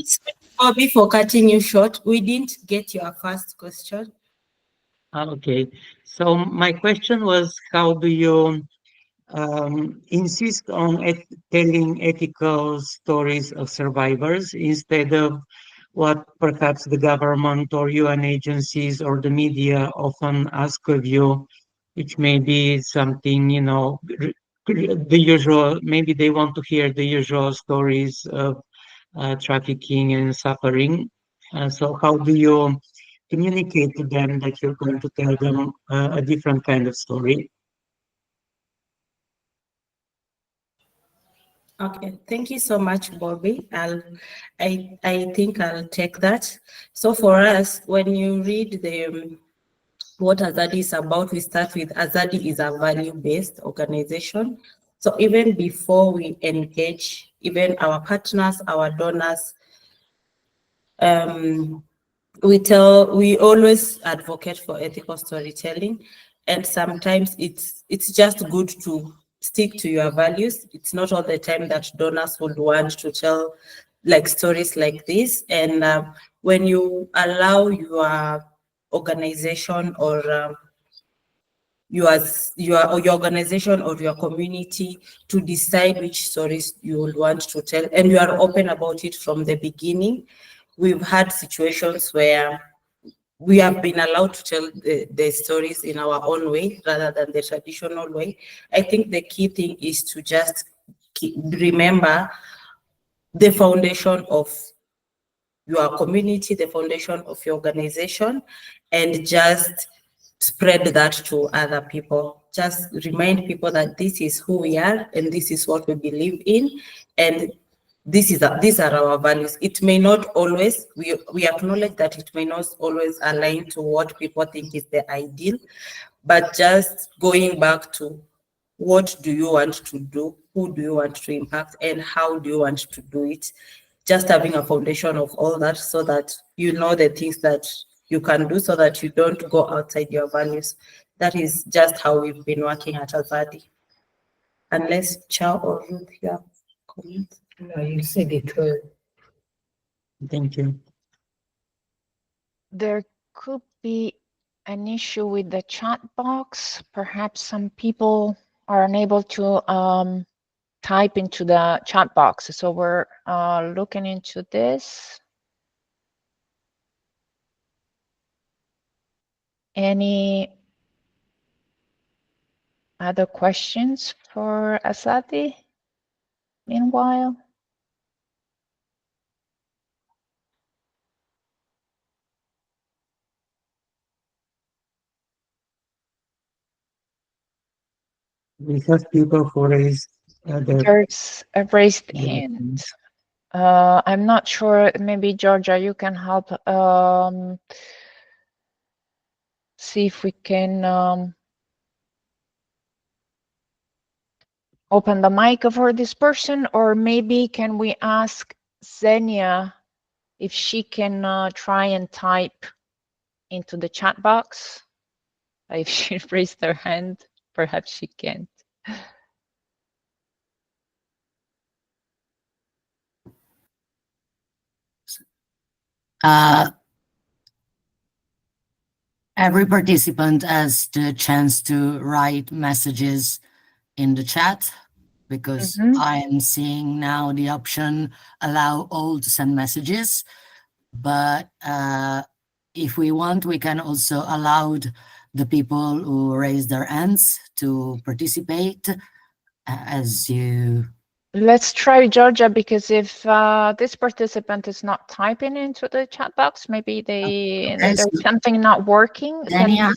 Bobby, for cutting you short, we didn't get your first question. Okay, so my question was, how do you insist on telling ethical stories of survivors instead of what perhaps the government or UN agencies or the media often ask of you, which may be something, you know, the usual, maybe they want to hear the usual stories of trafficking and suffering. So how do you communicate to them that you're going to tell them a different kind of story? Okay, thank you so much, Bobby. I think I'll take that. So for us, when you read the what Azadi is about, we start with Azadi is a value-based organization. So even before we engage, even our partners, our donors, we always advocate for ethical storytelling, and sometimes it's just good to stick to your values. It's not all the time that donors would want to tell like stories like this, and when you allow your organization or your organization or your community to decide which stories you will want to tell, and you are open about it from the beginning. We've had situations where we have been allowed to tell the stories in our own way rather than the traditional way. I think the key thing is to just remember the foundation of your community, the foundation of your organization, and just spread that to other people. Just remind people that this is who we are and this is what we believe in, and these are our values. It may not always, we acknowledge that it may not always align to what people think is the ideal, but just going back to what do you want to do, who do you want to impact, and how do you want to do it. Just having a foundation of all that so that you know the things that you can do so that you don't go outside your values. That is just how we've been working at Azadi. Unless Chow or Ruth, you have comments? No, you said it well. Thank you. There could be an issue with the chat box. Perhaps some people are unable to type into the chat box. So we're looking into this. Any other questions for Azadi meanwhile? We have people who raised There's a raised hand. I'm not sure, maybe Georgia, you can help see if we can open the mic for this person, or maybe can we ask Xenia if she can try and type into the chat box? If she raised her hand, perhaps she can't. Every participant has the chance to write messages in the chat, because I am seeing now the option allow all to send messages. But if we want, we can also allow the people who raise their hands to participate as you. Let's try Georgia, because if this participant is not typing into the chat box, maybe there's something not working. Xenia?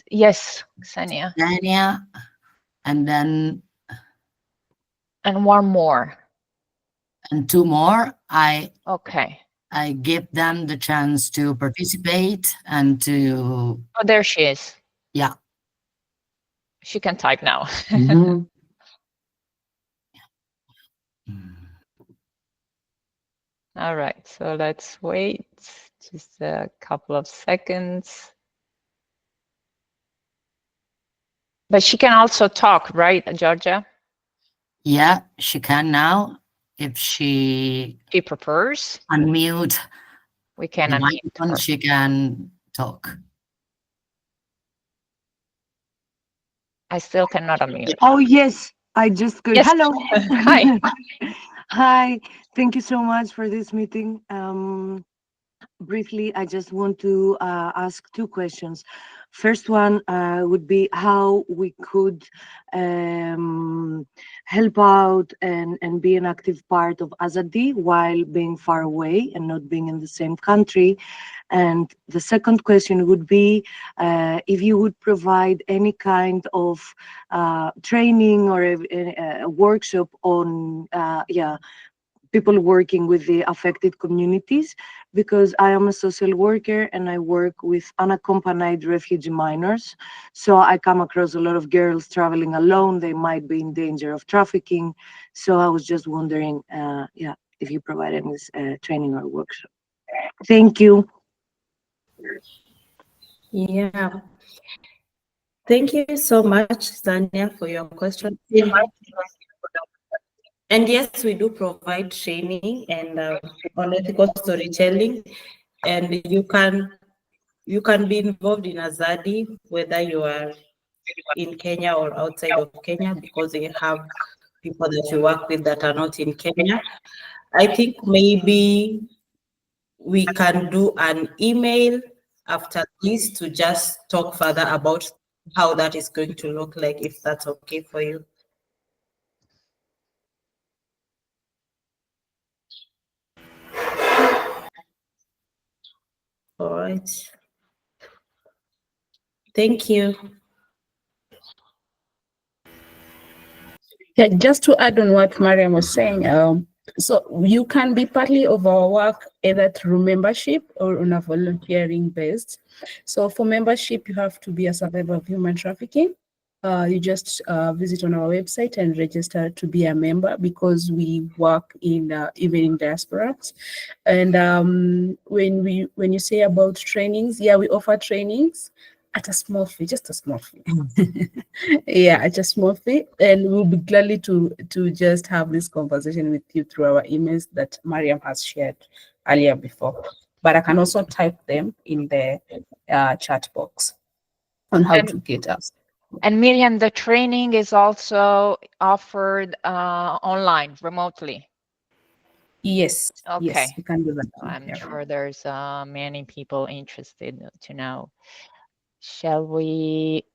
Yes, Xenia. Xenia, and then. And one more. And two more. Okay. I give them the chance to participate and to. Oh, there she is. Yeah. She can type now. All right, so let's wait just a couple of seconds. But she can also talk, right, Georgia? Yeah, she can now. If she prefers. Unmute. We can unmute her. She can talk. I still cannot unmute. Oh, yes, I just could. Yes. Hello. Hi. Hi, thank you so much for this meeting. Briefly, I just want to ask two questions. First one would be how we could help out and be an active part of Azadi while being far away and not being in the same country. And the second question would be if you would provide any kind of training or a workshop on people working with the affected communities, because I am a social worker and I work with unaccompanied refugee minors. So I come across a lot of girls traveling alone. They might be in danger of trafficking. So I was just wondering, if you provide any training or workshop. Thank you. Yeah. Thank you so much, Zania, for your question. And yes, we do provide training and on ethical storytelling, and you can be involved in Azadi whether you are in Kenya or outside of Kenya, because we have people that we work with that are not in Kenya. I think maybe we can do an email after this to just talk further about how that is going to look like, if that's okay for you. All right. Thank you. Yeah, just to add on what Mariam was saying, so you can be partly of our work either through membership or on a volunteering based. So for membership, you have to be a survivor of human trafficking. You just visit on our website and register to be a member, because we work in even in diasporas. And when you say about trainings, yeah, we offer trainings at a small fee, just a small fee. Yeah, at a small fee, and we'll be gladly to just have this conversation with you through our emails that Mariam has shared earlier before. But I can also type them in the chat box on how to get us. And Miriam, the training is also offered online, remotely. Yes. Okay. Yes, we can do that. I'm sure there's many people interested to know. Shall we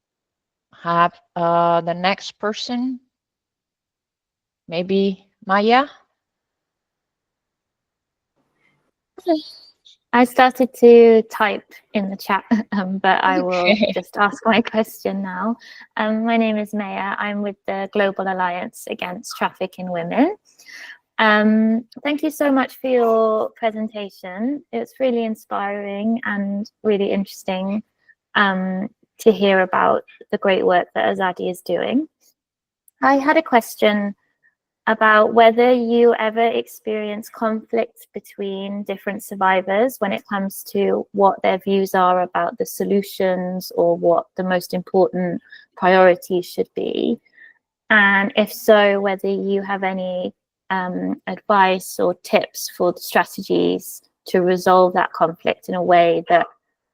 have the next person? Maybe Maya? I started to type in the chat, but I will just ask my question now. My name is Maya. I'm with the Global Alliance Against Trafficking Women. Thank you so much for your presentation. It's really inspiring and really interesting to hear about the great work that Azadi is doing. I had a question about whether you ever experience conflict between different survivors when it comes to what their views are about the solutions or what the most important priorities should be. And if so, whether you have any advice or tips for the strategies to resolve that conflict in a way that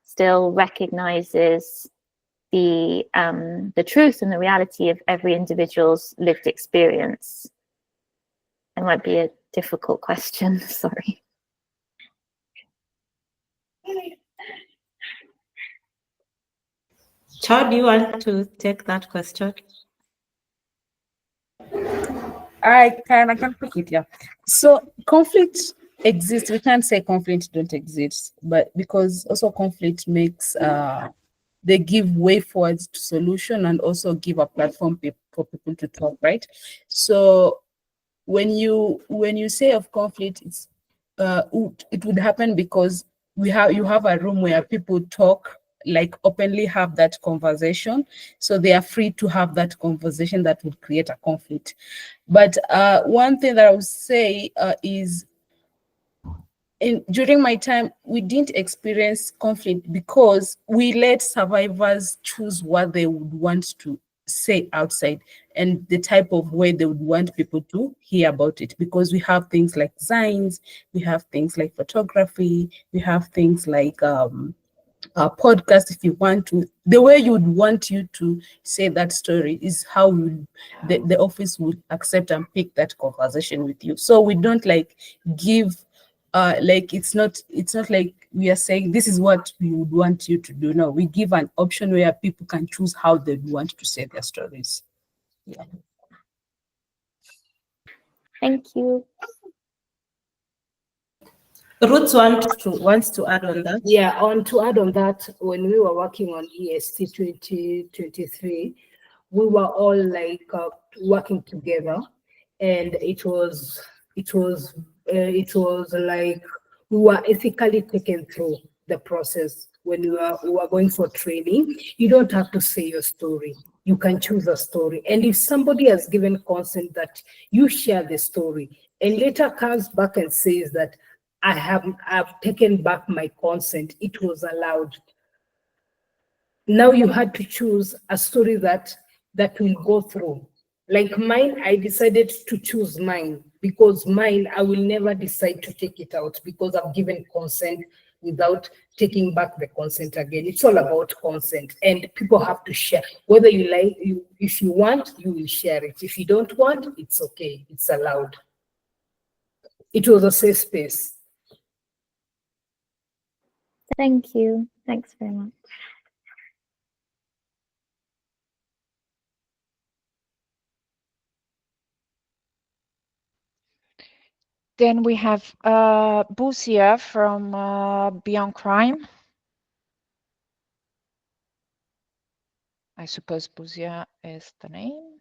still recognizes the truth and the reality of every individual's lived experience? It might be a difficult question, sorry. Chao, do you want to take that question? I can pick it, yeah. So conflict exists. We can't say conflict don't exist, but because also conflict makes they give way forwards to solution and also give a platform for people to talk, right? So when you say of conflict, it's it would happen because you have a room where people talk, like openly have that conversation, so they are free to have that conversation that would create a conflict. But one thing that I would say is during my time, we didn't experience conflict because we let survivors choose what they would want to say outside and the type of way they would want people to hear about it, because we have things like signs, we have things like photography, we have things like podcast. If you want to, the way you would want you to say that story is how the office would accept and pick that conversation with you. So we don't like give like it's not like we are saying this is what we would want you to do. No, we give an option where people can choose how they want to say their stories. Yeah. Thank you. Ruth wants to add on that. Yeah, to add on that, when we were working on EST 2023, we were all like working together, and it was like we were ethically taken through the process. When we were going for training, you don't have to say your story. You can choose a story. And if somebody has given consent that you share the story and later comes back and says that I've taken back my consent, it was allowed. Now you had to choose a story that will go through. Like mine, I decided to choose mine because mine, I will never decide to take it out because I've given consent without taking back the consent again. It's all about consent, and people have to share. Whether you like, if you want, you will share it. If you don't want, it's okay. It's allowed. It was a safe space. Thank you. Thanks very much. Then we have Buzia from Beyond Crime. I suppose Buzia is the name.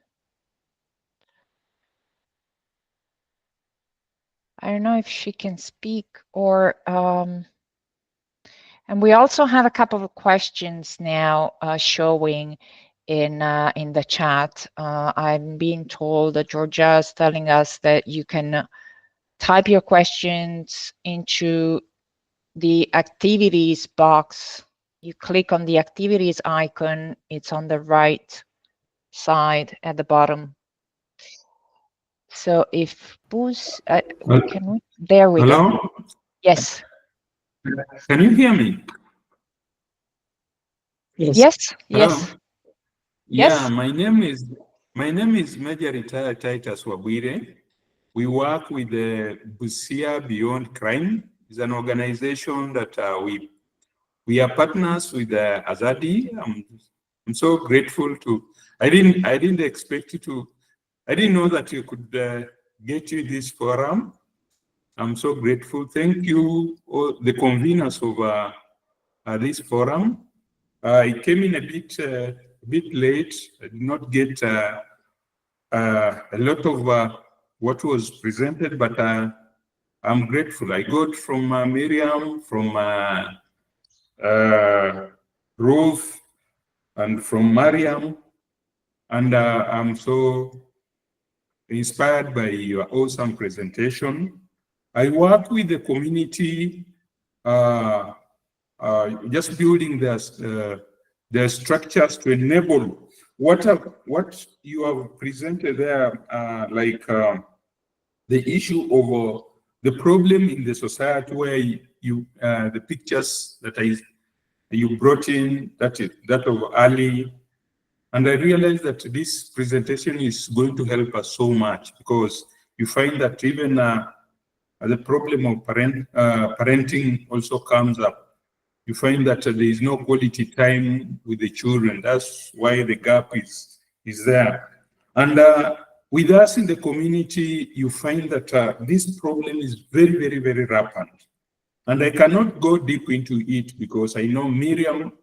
I don't know if she can speak or and we also have a couple of questions now showing in the chat. I'm being told that Georgia is telling us that you can type your questions into the activities box. You click on the activities icon. It's on the right side at the bottom. So if Booz, can we? There we Hello? go. Yes. Can you hear me? Yes. Hello? Yes. Yeah, Yes. my name is Major Retired Titus Wabwire. We work with the Busia Beyond Crime. It's an organization that we are partners with Azadi. I'm so grateful to. I didn't expect you to. I didn't know that you could get you this forum. I'm so grateful. Thank you, all the conveners of this forum. I came in a bit late. I did not get a lot of what was presented, but I'm grateful. I got from Miriam, from Ruth, and from Mariam, and I'm so inspired by your awesome presentation. I work with the community, just building their structures to enable what you have presented there, like the issue of the problem in the society where the pictures that you brought in, that of Ali. And I realized that this presentation is going to help us so much, because you find that even the problem of parenting also comes up. You find that there is no quality time with the children. That's why the gap is there. And with us in the community, you find that this problem is very, very, very rampant. And I cannot go deep into it because I know Mariam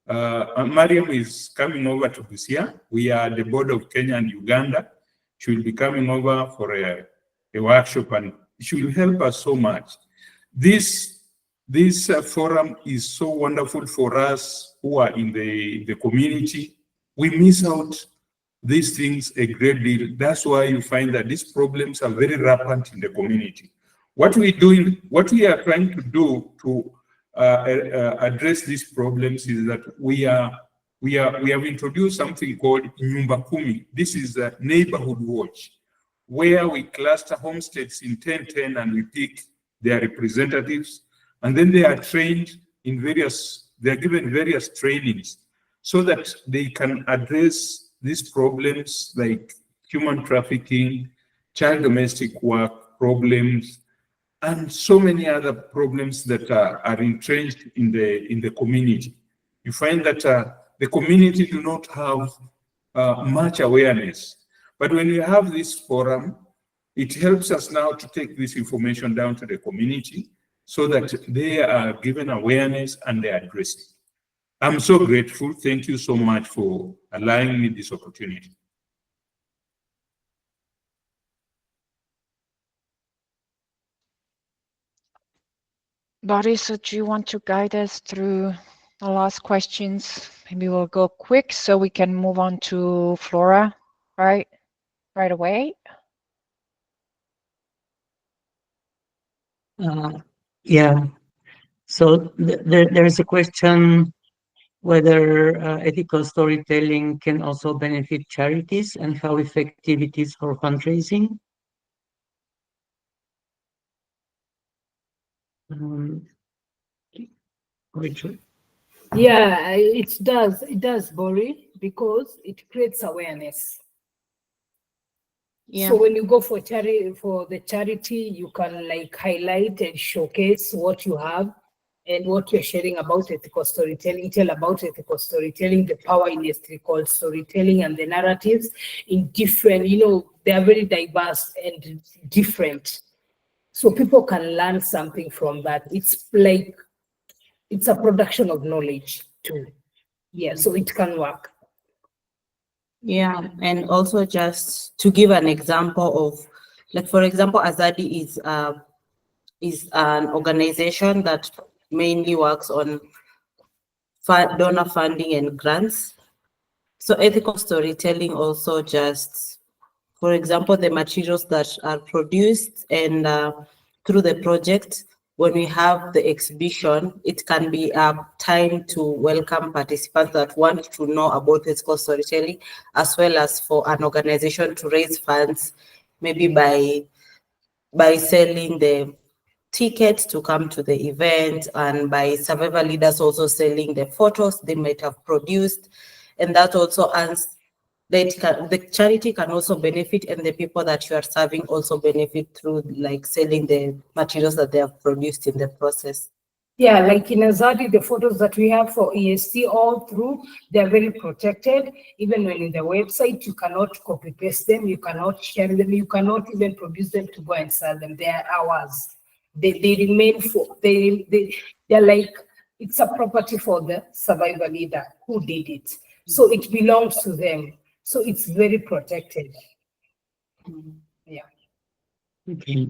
is coming over to Busia. We are at the border of Kenya and Uganda. She will be coming over for a workshop, and she will help us so much. This forum is so wonderful for us who are in the community. We miss out these things a great deal. That's why you find that these problems are very rampant in the community. What we are trying to do to address these problems is that we have introduced something called Nyumba Kumi. This is a neighborhood watch, where we cluster homesteads in 10-10 and we pick their representatives, and then they are trained in they are given various trainings so that they can address these problems like human trafficking, child domestic work problems, and so many other problems that are entrenched in the community. You find that the community do not have much awareness. But when you have this forum, it helps us now to take this information down to the community so that they are given awareness and they address it. I'm so grateful. Thank you so much for allowing me this opportunity. Boris, do you want to guide us through the last questions? Maybe we'll go quick so we can move on to Flora right away. Yeah. So there's a question whether ethical storytelling can also benefit charities and how effective it is for fundraising. Richard? Yeah, it does, Bori, because it creates awareness. Yeah. So when you go for the charity, you can like highlight and showcase what you have and what you're sharing about ethical storytelling. Tell about ethical storytelling, the power in ethical storytelling, and the narratives in different, they are very diverse and different. So people can learn something from that. It's a production of knowledge too. Yeah, so it can work. Yeah, and also just to give an example of, like, for example, Azadi is an organization that mainly works on donor funding and grants. So ethical storytelling also just, for example, the materials that are produced and through the project, when we have the exhibition, it can be a time to welcome participants that want to know about ethical storytelling, as well as for an organization to raise funds, maybe by selling the tickets to come to the event, and by survivor leaders also selling the photos they might have produced. And that also the charity can also benefit, and the people that you are serving also benefit through like selling the materials that they have produced in the process. Yeah, like in Azadi, the photos that we have for EST all through, they're very protected. Even when in the website, you cannot copy paste them, you cannot share them, you cannot even produce them to go and sell them. They are ours. They remain they're like, it's a property for the survivor leader who did it. So it belongs to them. So it's very protected. Yeah. Okay.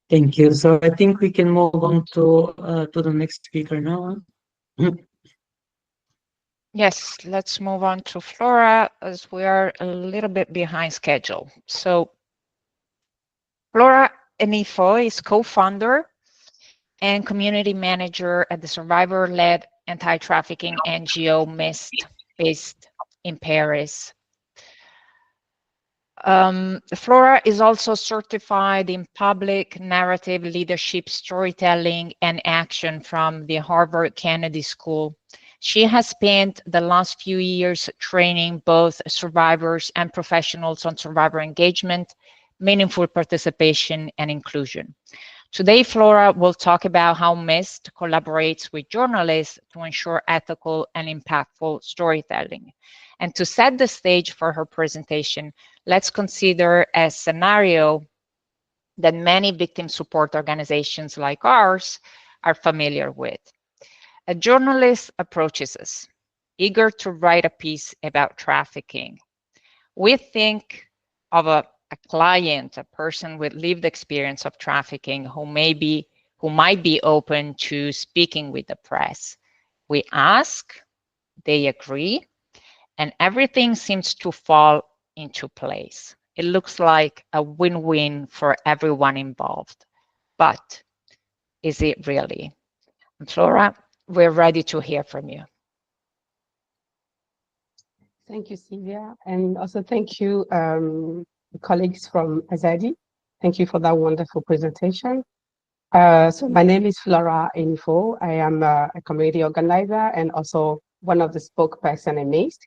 Thank you. So I think we can move on to the next speaker now. Yes, let's move on to Flora as we are a little bit behind schedule. So Flora Enifo is co-founder and community manager at the survivor-led anti-trafficking NGO MIST based in Paris. Flora is also certified in public narrative leadership, storytelling, and action from the Harvard Kennedy School. She has spent the last few years training both survivors and professionals on survivor engagement, meaningful participation, and inclusion. Today, Flora will talk about how MIST collaborates with journalists to ensure ethical and impactful storytelling. And to set the stage for her presentation, let's consider a scenario that many victim support organizations like ours are familiar with. A journalist approaches us, eager to write a piece about trafficking. We think of a client, a person with lived experience of trafficking who might be open to speaking with the press. We ask, they agree, and everything seems to fall into place. It looks like a win-win for everyone involved. But is it really? And Flora, we're ready to hear from you. Thank you, Sylvia. And also thank you, colleagues from Azadi. Thank you for that wonderful presentation. So my name is Flora Info. I am a community organizer and also one of the spokesperson in MIST.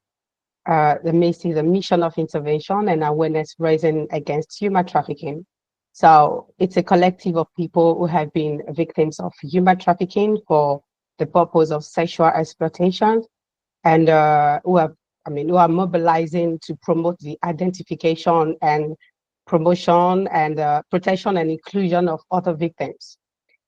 The MIST is a mission of intervention and awareness raising against human trafficking. So it's a collective of people who have been victims of human trafficking for the purpose of sexual exploitation and who are mobilizing to promote the identification and promotion and protection and inclusion of other victims.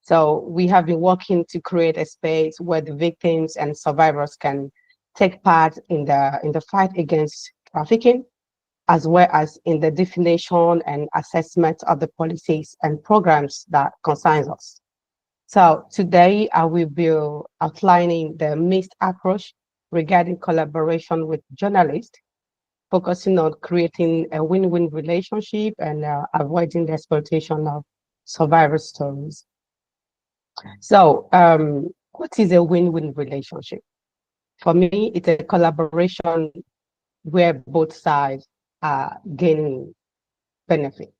So we have been working to create a space where the victims and survivors can take part in the fight against trafficking, as well as in the definition and assessment of the policies and programs that concerns us. So today I will be outlining the MIST approach regarding collaboration with journalists, focusing on creating a win-win relationship and avoiding the exploitation of survivor stories. So what is a win-win relationship? For me, it's a collaboration where both sides are gaining benefit.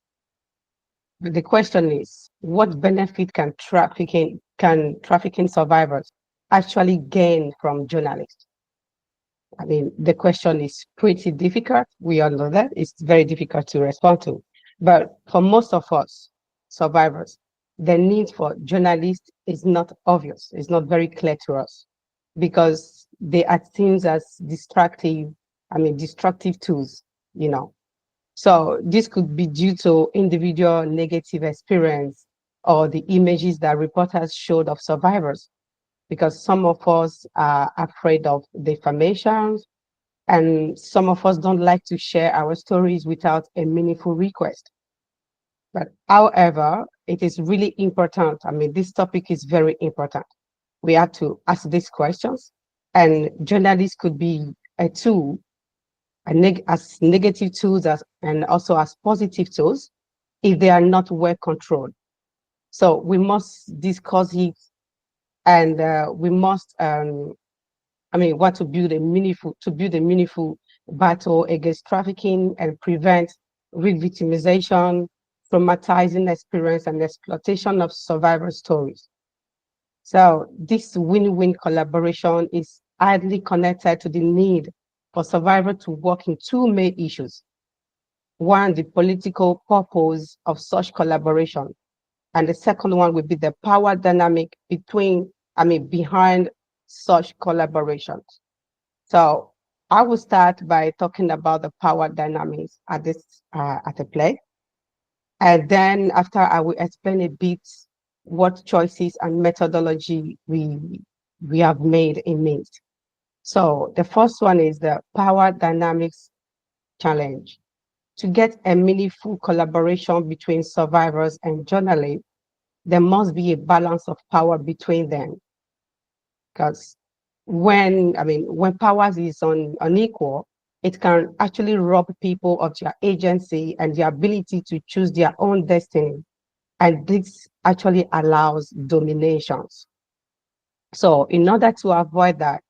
But the question is, what benefit can trafficking survivors actually gain from journalists? I mean, the question is pretty difficult. We all know that. It's very difficult to respond to. But for most of us, survivors, the need for journalists is not obvious. It's not very clear to us because they are seen as destructive tools, you know. So this could be due to individual negative experience or the images that reporters showed of survivors, because some of us are afraid of defamation and some of us don't like to share our stories without a meaningful request. But however, it is really important. I mean, this topic is very important. We have to ask these questions, and journalists could be a tool, as negative tools and also as positive tools if they are not well controlled. So we must discuss it, and we must want to build a meaningful battle against trafficking and prevent re-victimization, traumatizing experience, and exploitation of survivor stories. So this win-win collaboration is highly connected to the need for survivors to work in two main issues. One, the political purpose of such collaboration, and the second one would be the power dynamic behind such collaborations. So I will start by talking about the power dynamics at the play. And then after I will explain a bit what choices and methodology we have made in MIST. So the first one is the power dynamics challenge. To get a meaningful collaboration between survivors and journalists, there must be a balance of power between them. Because when power is unequal, it can actually rob people of their agency and their ability to choose their own destiny. And this actually allows dominations. So in order to avoid that,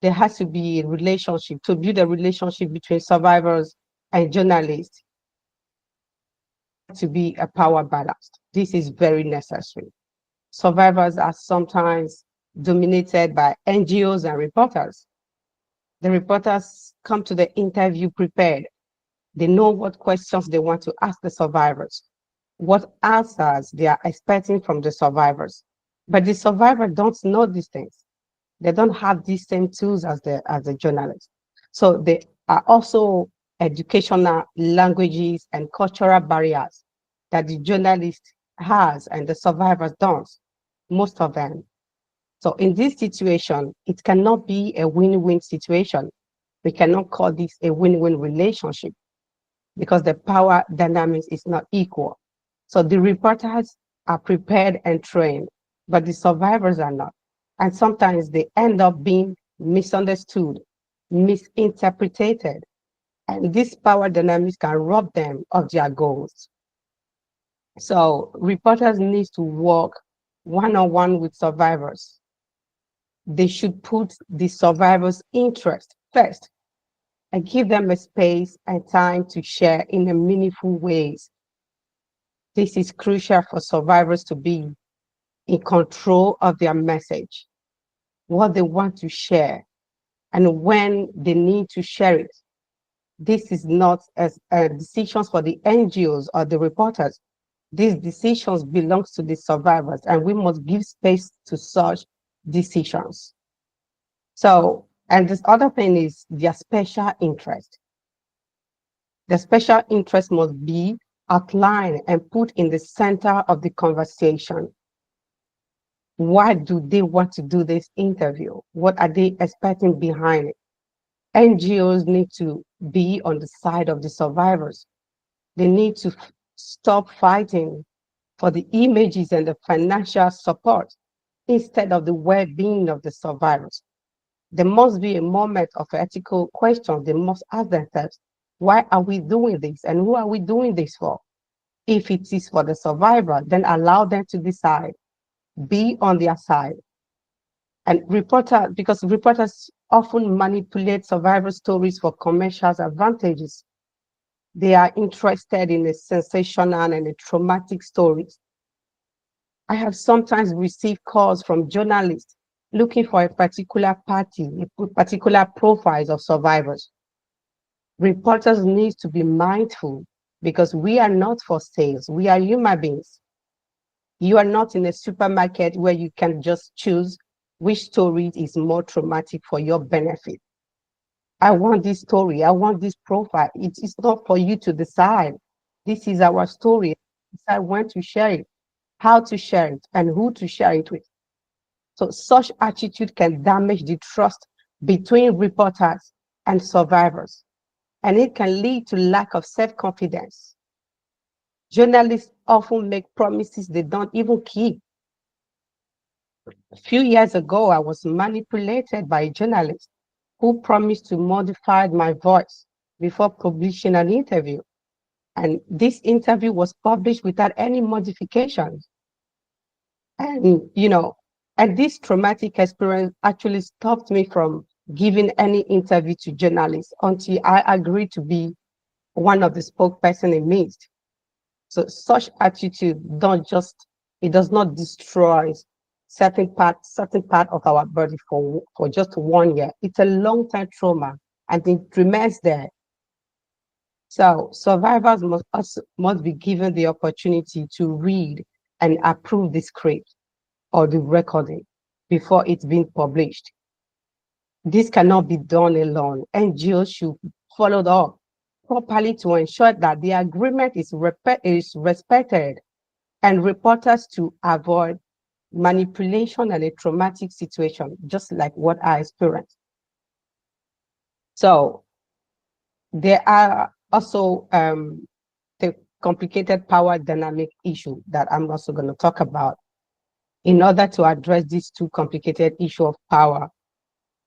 there has to be a relationship, to build a relationship between survivors and journalists to be a power balance. This is very necessary. Survivors are sometimes dominated by NGOs and reporters. The reporters come to the interview prepared. They know what questions they want to ask the survivors, what answers they are expecting from the survivors. But the survivors don't know these things. They don't have these same tools as the journalists. So there are also educational languages and cultural barriers that the journalist has and the survivors don't, most of them. So in this situation, it cannot be a win-win situation. We cannot call this a win-win relationship because the power dynamics is not equal. So the reporters are prepared and trained, but the survivors are not. And sometimes they end up being misunderstood, misinterpreted, and this power dynamics can rob them of their goals. So reporters need to work one-on-one with survivors. They should put the survivors' interest first and give them a space and time to share in a meaningful ways. This is crucial for survivors to be in control of their message, what they want to share, and when they need to share it. This is not as decisions for the NGOs or the reporters. These decisions belong to the survivors, and we must give space to such decisions. So, and this other thing is their special interest. The special interest must be outlined and put in the center of the conversation. Why do they want to do this interview? What are they expecting behind it? NGOs need to be on the side of the survivors. They need to stop fighting for the images and the financial support instead of the well-being of the survivors. There must be a moment of ethical question. They must ask themselves, why are we doing this and who are we doing this for? If it is for the survivor, then allow them to decide, be on their side. And because reporters often manipulate survivor stories for commercial advantages. They are interested in a sensational and a traumatic stories. I have sometimes received calls from journalists looking for a particular party, particular profiles of survivors. Reporters need to be mindful because we are not for sales. We are human beings. You are not in a supermarket where you can just choose which story is more traumatic for your benefit. I want this story. I want this profile. It is not for you to decide. This is our story. Decide when to share it, how to share it, and who to share it with. So such attitude can damage the trust between reporters and survivors, and it can lead to lack of self-confidence. Journalists often make promises they don't even keep. A few years ago, I was manipulated by a journalist who promised to modify my voice before publishing an interview. And this interview was published without any modifications. And, and this traumatic experience actually stopped me from giving any interview to journalists until I agreed to be one of the spokesperson in midst. So such attitude it does not destroy certain part of our body for just 1 year. It's a long-term trauma and it remains there. So survivors must be given the opportunity to read and approve the script or the recording before it's being published. This cannot be done alone. NGOs should follow up properly to ensure that the agreement is respected and reporters to avoid manipulation and a traumatic situation, just like what I experienced. So there are also the complicated power dynamic issue that I'm also going to talk about. In order to address these two complicated issue of power,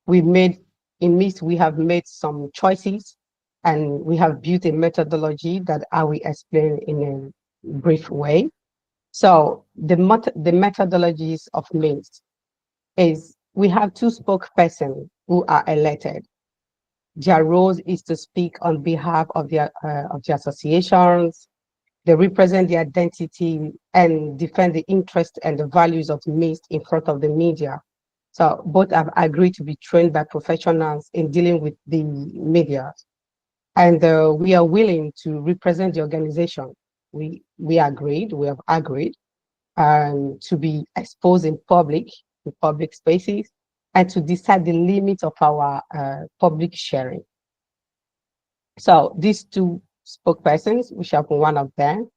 we have made some choices and we have built a methodology that I will explain in a brief way. So the methodologies of MIST is we have two spokespersons who are elected. Their role is to speak on behalf of the associations. They represent the identity and defend the interests and the values of MIST in front of the media. So both have agreed to be trained by professionals in dealing with the media. And we are willing to represent the organization. We have agreed to be exposed in public spaces, and to decide the limits of our public sharing. So these two spokespersons, which have been one of them,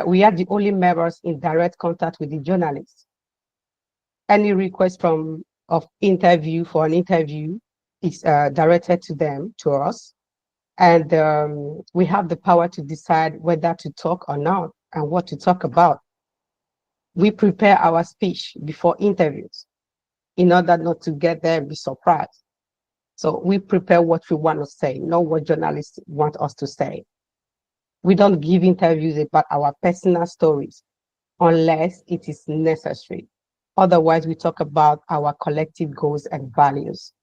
we are the only members in direct contact with the journalists. Any request for an interview is directed to them, to us, and we have the power to decide whether to talk or not and what to talk about. We prepare our speech before interviews in order not to get there and be surprised. So we prepare what we want to say, not what journalists want us to say. We don't give interviews about our personal stories unless it is necessary. Otherwise, we talk about our collective goals and values.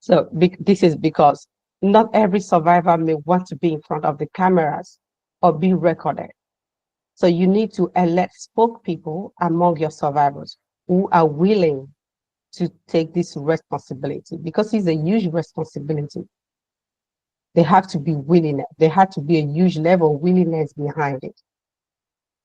So this is because not every survivor may want to be in front of the cameras or be recorded. So you need to elect spokespeople among your survivors who are willing to take this responsibility, because it's a huge responsibility. They have to be willing. There had to be a huge level of willingness behind it.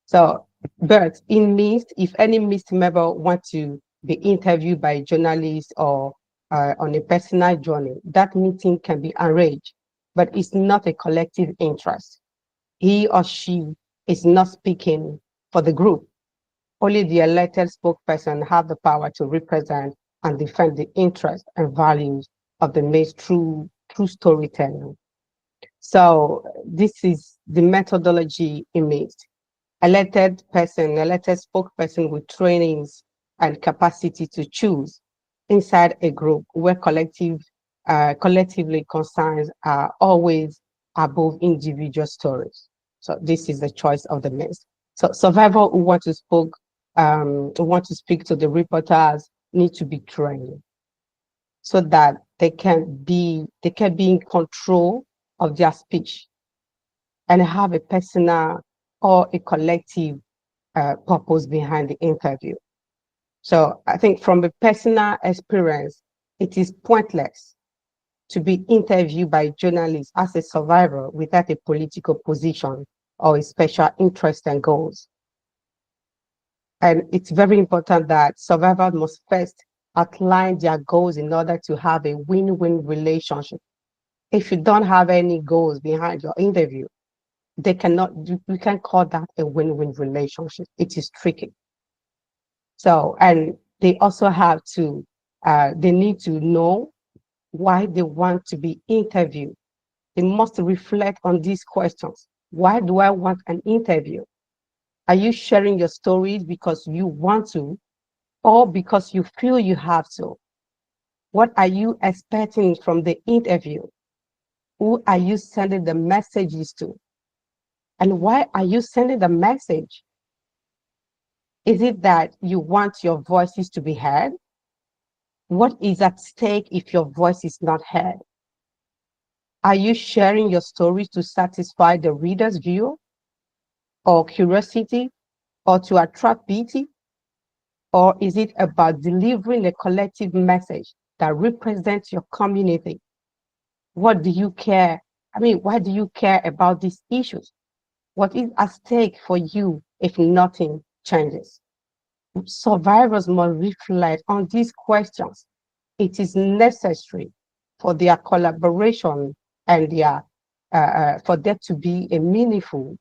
So, but in MIST, if any MIST member wants to be interviewed by a journalist or on a personal journey, that meeting can be arranged, but it's not a collective interest. He or she is not speaking for the group. Only the elected spokesperson have the power to represent and defend the interests and values of the MIST through storytelling. So this is the methodology in MIST. Elected spokesperson with trainings and capacity to choose inside a group where collectively concerns are always above individual stories. So this is the choice of the MIST. So survivors who want to speak to the reporters need to be trained so that they can be in control of their speech and have a personal or a collective purpose behind the interview. So I think from a personal experience, it is pointless to be interviewed by journalists as a survivor without a political position or a special interest and goals. And it's very important that survivors must first outline their goals in order to have a win-win relationship. If you don't have any goals behind your interview, we can't call that a win-win relationship. It is tricky. So, and they also have to, they need to know why they want to be interviewed. They must reflect on these questions. Why do I want an interview? Are you sharing your stories because you want to, or because you feel you have to? What are you expecting from the interview? Who are you sending the messages to? And why are you sending the message? Is it that you want your voices to be heard? What is at stake if your voice is not heard? Are you sharing your stories to satisfy the reader's view or curiosity or to attract pity? Or is it about delivering a collective message that represents your community? What do you care? Why do you care about these issues? What is at stake for you if nothing changes? Survivors must reflect on these questions. It is necessary for their collaboration and for there to be a meaningful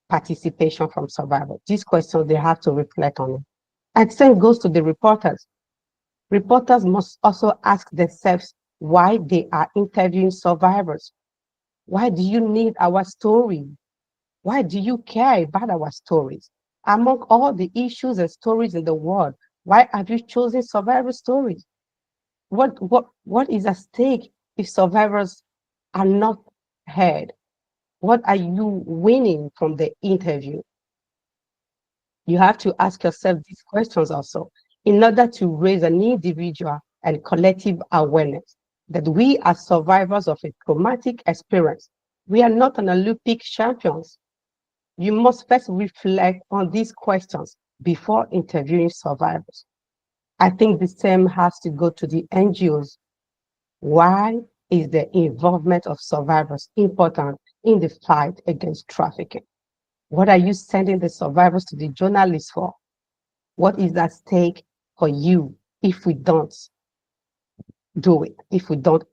participation from survivors. These questions, they have to reflect on it. And same goes to the reporters. Reporters must also ask themselves why they are interviewing survivors. Why do you need our story? Why do you care about our stories? Among all the issues and stories in the world, why have you chosen survivor stories? What is at stake if survivors are not heard? What are you winning from the interview? You have to ask yourself these questions also in order to raise an individual and collective awareness. that we are survivors of a traumatic experience. We are not an Olympic champions. You must first reflect on these questions before interviewing survivors. I think the same has to go to the NGOs. Why is the involvement of survivors important in the fight against trafficking? What are you sending the survivors to the journalists for? What is at stake for you if we don't do it, if we don't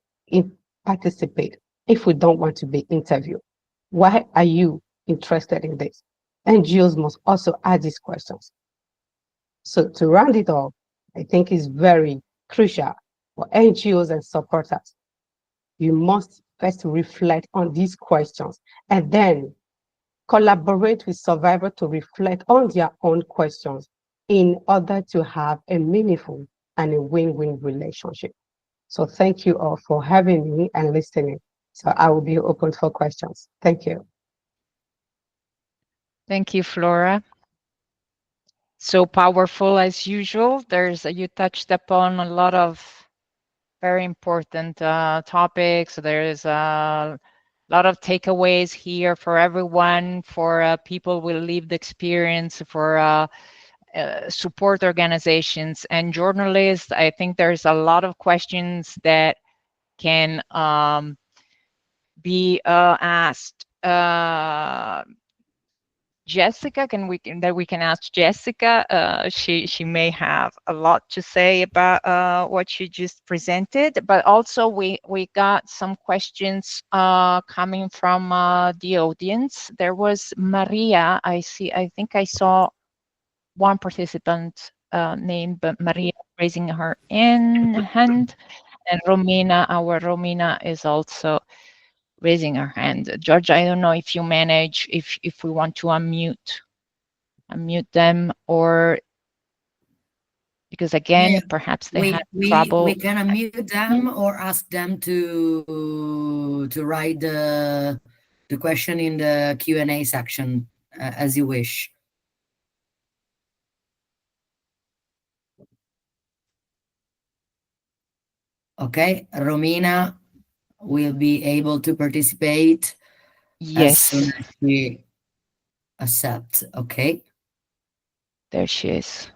participate, if we don't want to be interviewed? Why are you interested in this? NGOs must also ask these questions. So to round it off, I think it's very crucial for NGOs and supporters. You must first reflect on these questions and then collaborate with survivors to reflect on their own questions in order to have a meaningful and a win-win relationship. So thank you all for having me and listening. So I will be open for questions. Thank you. Thank you, Flora. So powerful as usual. You touched upon a lot of very important topics. There's a lot of takeaways here for everyone, for people with lived experience, for support organizations and journalists. I think there's a lot of questions that can be asked. Jessica, we can ask Jessica. She may have a lot to say about what she just presented, but also we got some questions coming from the audience. There was Maria. I think I saw one participant named Maria raising her hand, and Romina, our Romina, is also raising her hand. George, I don't know if you manage, if we want to unmute them, or because again, perhaps they have trouble. We can unmute them or ask them to write the question in the Q&A section as you wish. Okay, Romina will be able to participate as soon as she accepts. Okay. There she is.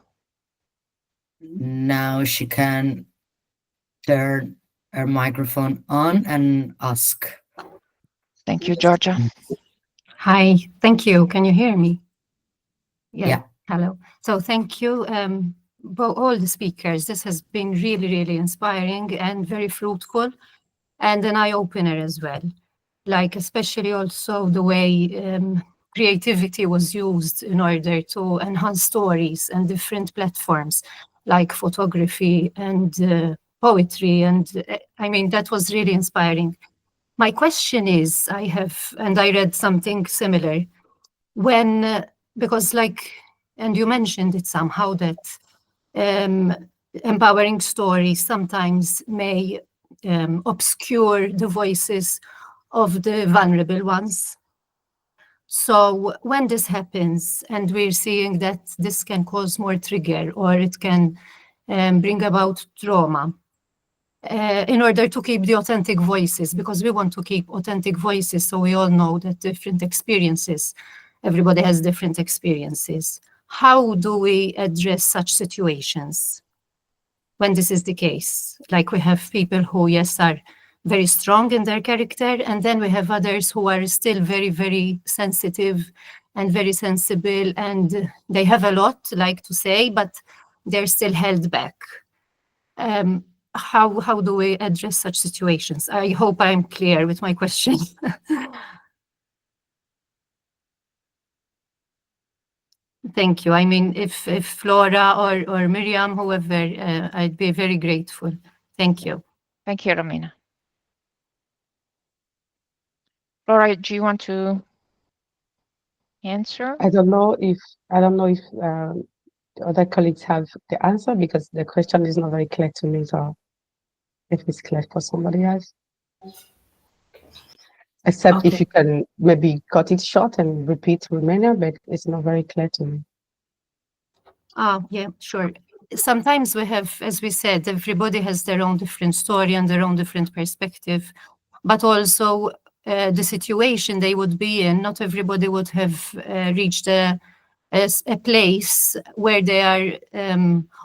Now she can turn her microphone on and ask. Thank you, Georgia. Hi, thank you. Can you hear me? Yeah. Hello. So thank you, all the speakers. This has been really, really inspiring and very fruitful, and an eye-opener as well. Like especially also the way creativity was used in order to enhance stories and different platforms like photography and poetry. And I mean, that was really inspiring. My question is, I read something similar because and you mentioned it somehow that empowering stories sometimes may obscure the voices of the vulnerable ones. So when this happens, and we're seeing that this can cause more trigger, or it can bring about trauma, in order to keep the authentic voices, because we want to keep authentic voices, so we all know that different experiences, everybody has different experiences. How do we address such situations when this is the case? Like we have people who, yes, are very strong in their character, and then we have others who are still very, very sensitive and very sensible, and they have a lot like to say, but they're still held back. How do we address such situations? I hope I'm clear with my question. Thank you. I mean, if Flora or Miriam, whoever, I'd be very grateful. Thank you. Thank you, Romina. Flora, do you want to answer? I don't know if the other colleagues have the answer, because the question is not very clear to me. So if it's clear for somebody else. Except if you can maybe cut it short and repeat Romania, but it's not very clear to me. Yeah, sure. sometimes we have, as we said, everybody has their own different story and their own different perspective, but also the situation they would be in. Not everybody would have reached a place where they are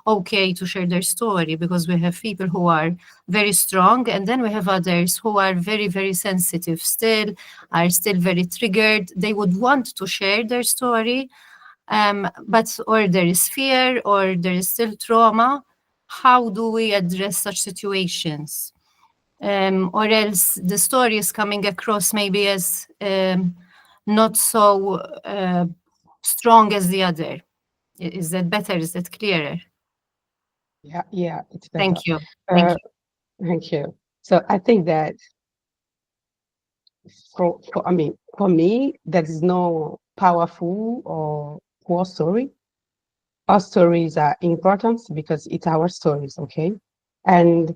okay to share their story, because we have people who are very strong, and then we have others who are very, very sensitive still, are still very triggered. They would want to share their story, but or there is fear or there is still trauma. How do we address such situations? Or else the story is coming across maybe as not so strong as the other. Is that better? Is that clearer? Yeah, it's better. Thank you. Thank you. Thank you. So I think that for me, there is no powerful or poor story. Our stories are important because it's our stories, okay? And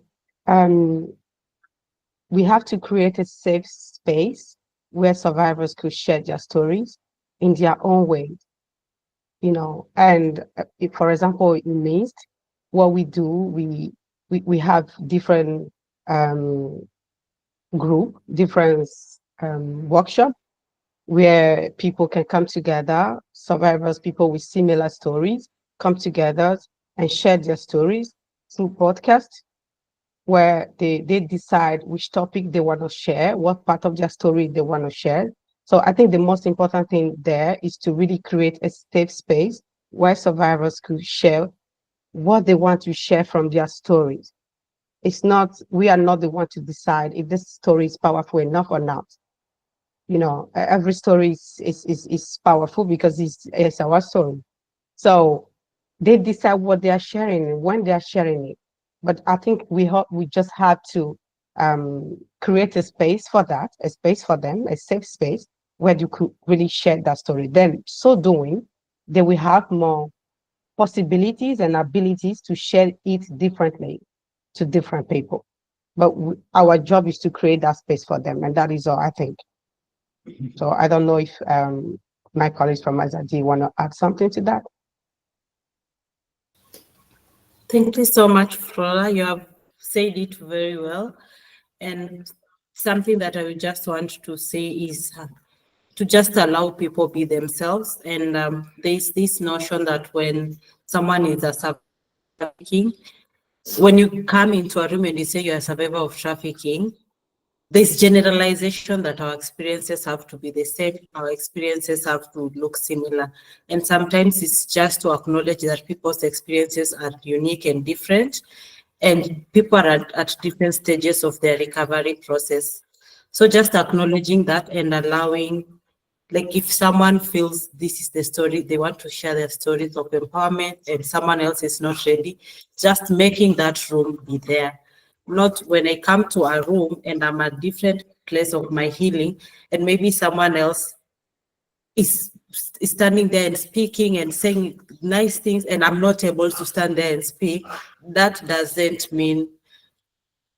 we have to create a safe space where survivors could share their stories in their own way, you know. And if, for example, in MIST, what we do, we have different group, different workshop where people can come together, survivors, people with similar stories, come together and share their stories through podcasts, where they decide which topic they want to share, what part of their story they want to share. So I think the most important thing there is to really create a safe space where survivors could share what they want to share from their stories. It's not, we are not the one to decide if this story is powerful enough or not. You know, every story is powerful because it's our story. So they decide what they are sharing and when they are sharing it. But I think we just have to create a space for that, a space for them, a safe space where you could really share that story. Then, so doing, they will have more possibilities and abilities to share it differently to different people. But our job is to create that space for them, and that is all, I think. So I don't know if my colleagues from Azadi want to add something to that. Thank you so much, Flora. You have said it very well. And something that I would just want to say is to just allow people be themselves. And there's this notion that when someone is a survivor of trafficking, when you come into a room and you say you're a survivor of trafficking, there's generalization that our experiences have to be the same, our experiences have to look similar. And sometimes it's just to acknowledge that people's experiences are unique and different, and people are at different stages of their recovery process. So just acknowledging that and allowing, like if someone feels this is the story, they want to share their stories of empowerment and someone else is not ready, just making that room be there. Not when I come to a room and I'm at different place of my healing and maybe someone else is standing there and speaking and saying nice things and I'm not able to stand there and speak, that doesn't mean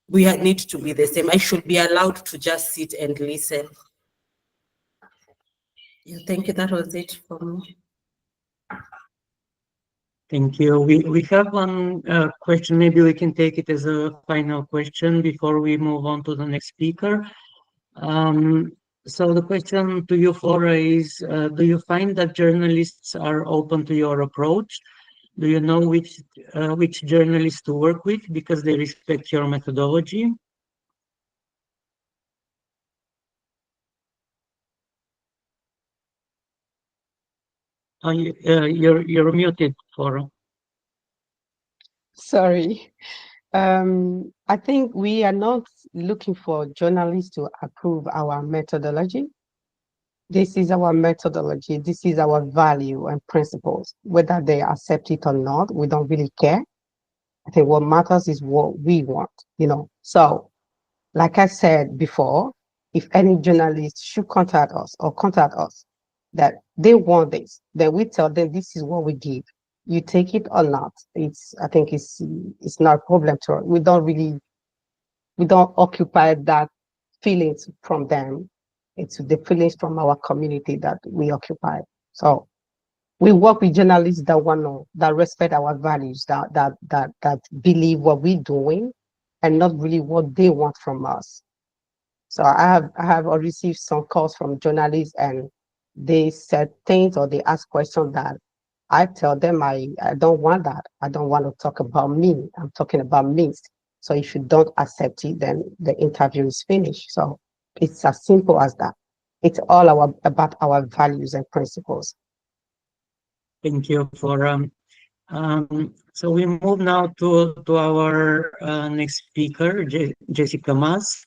we need to be the same. I should be allowed to just sit and listen. Yeah, thank you. That was it for me. Thank you. We have one question. Maybe we can take it as a final question before we move on to the next speaker. So the question to you, Flora, is do you find that journalists are open to your approach? Do you know which journalists to work with because they respect your methodology? You're muted, Flora. Sorry. I think we are not looking for journalists to approve our methodology. This is our methodology. This is our value and principles. Whether they accept it or not, we don't really care. I think what matters is what we want, you know. So, like I said before, if any journalist should contact us that they want this, then we tell them this is what we give. You take it or not. I think it's not a problem to us. We don't occupy that feelings from them. It's the feelings from our community that we occupy. So we work with journalists that respect our values, that believe what we're doing, and not really what they want from us. So I have received some calls from journalists, and they said things or they ask questions that I tell them I don't want that. I don't want to talk about me. I'm talking about me. So if you don't accept it, then the interview is finished. So it's as simple as that. It's all about our values and principles. Thank you for so we move now to our next speaker, Jessica Mas.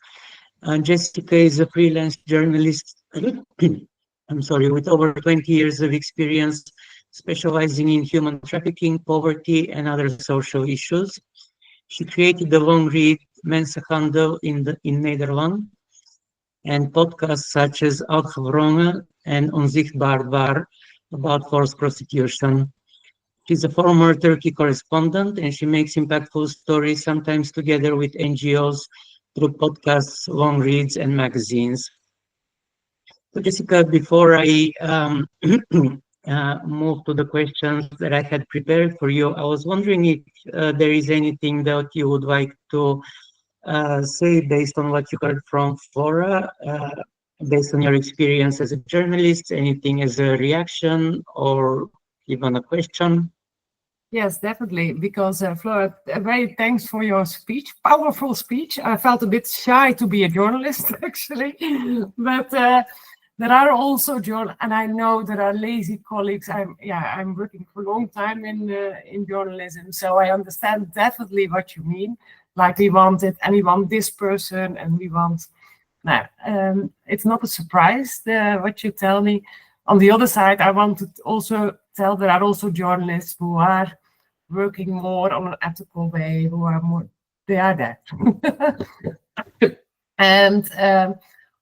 Jessica is a freelance journalist, I'm sorry, with over 20 years of experience specializing in human trafficking, poverty, and other social issues. She created the long read Mensenhandel in Netherlands and podcasts such as Uitgewrongen and Onzichtbaar Waar about forced prostitution. She's a former Turkey correspondent, and she makes impactful stories, sometimes together with NGOs, through podcasts, long reads, and magazines. So Jessica, before I move to the questions that I had prepared for you, I was wondering if there is anything that you would like to say based on what you heard from Flora, based on your experience as a journalist, anything as a reaction or even a question? Yes, definitely, because Flora, very thanks for your speech, powerful speech. I felt a bit shy to be a journalist, actually, but there are also and I know there are lazy colleagues. I'm working for a long time in journalism, so I understand definitely what you mean. Like we want it, and we want this person, and we want. Now, it's not a surprise what you tell me. On the other side, I want to also tell there are also journalists who are working more on an ethical way, who are more. They are there. And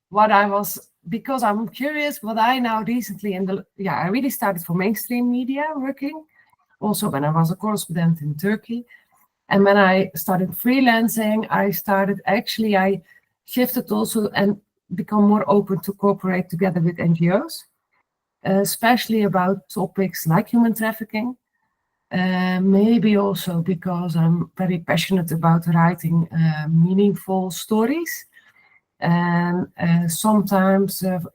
what I was, because I'm curious, what I now recently I really started for mainstream media working, also when I was a correspondent in Turkey. And when I started freelancing, I shifted also and become more open to cooperate together with NGOs, especially about topics like human trafficking. Maybe also because I'm very passionate about writing meaningful stories. And sometimes, I'm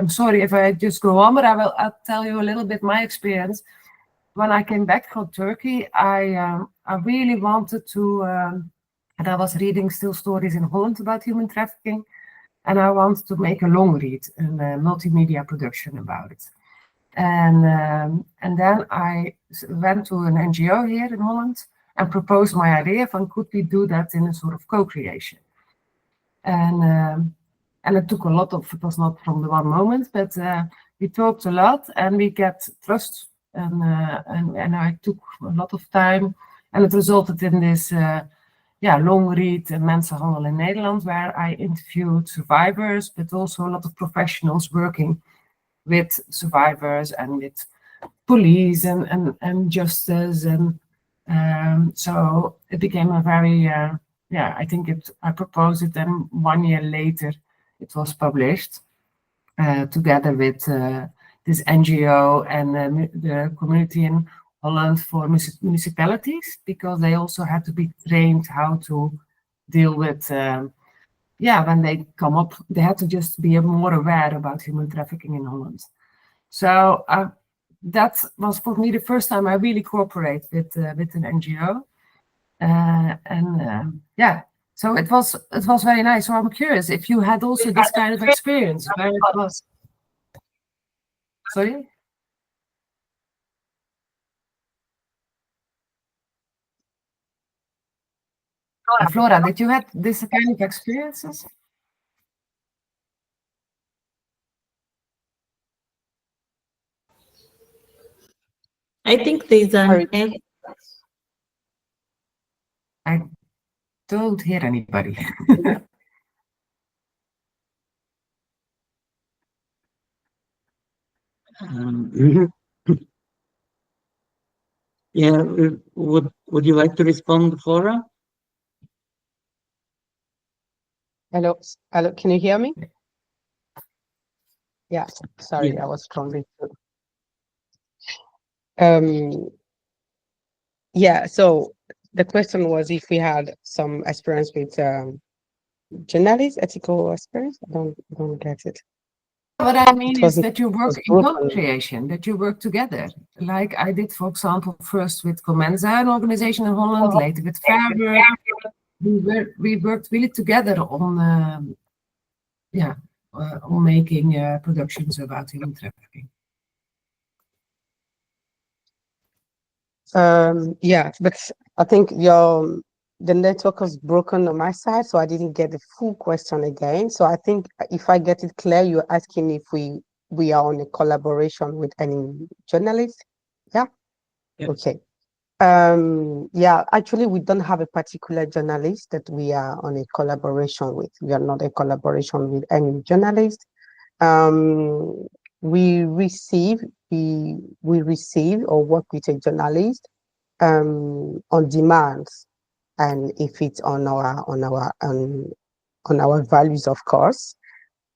sorry if I just go on, but I'll tell you a little bit my experience. When I came back from Turkey, I really wanted to, and I was reading still stories in Holland about human trafficking, and I wanted to make a long read and a multimedia production about it. And then I went to an NGO here in Holland and proposed my idea of could we do that in a sort of co-creation. And it took a lot of, it was not from the one moment, but we talked a lot and we get trust. And I took a lot of time, and it resulted in this long read Mensenhandel in Nederland, where I interviewed survivors, but also a lot of professionals working with survivors and with police and justice. And so it became a very, I think I proposed it, and 1 year later it was published together with this NGO and the community in Holland for municipalities, because they also had to be trained how to deal with, when they come up, they had to just be more aware about human trafficking in Holland. So that was for me the first time I really cooperate with an NGO. So it was very nice. So I'm curious if you had also this kind of experience where it was. Sorry? Flora, did you have this kind of experiences? I think there's an. I don't hear anybody. Yeah, would you like to respond, Flora? Hello, can you hear me? Yeah, sorry, I was struggling Yeah, so the question was if we had some experience with journalists, ethical experience. I don't get it. What I mean is that you It work was in broken. co-creation, that you work together. Like I did, for example, first with Comenza, an organization in Holland, later with Fairwork. We worked really together on, on making productions about human trafficking. Yeah, but I think the network was broken on my side, so I didn't get the full question again. So I think if I get it clear, you're asking if we are on a collaboration with any journalist. Yeah. Yeah. Okay. Yeah, actually, we don't have a particular journalist that we are on a collaboration with. We are not a collaboration with any journalist. We receive or work with a journalist on demand, and if it's on our values, of course.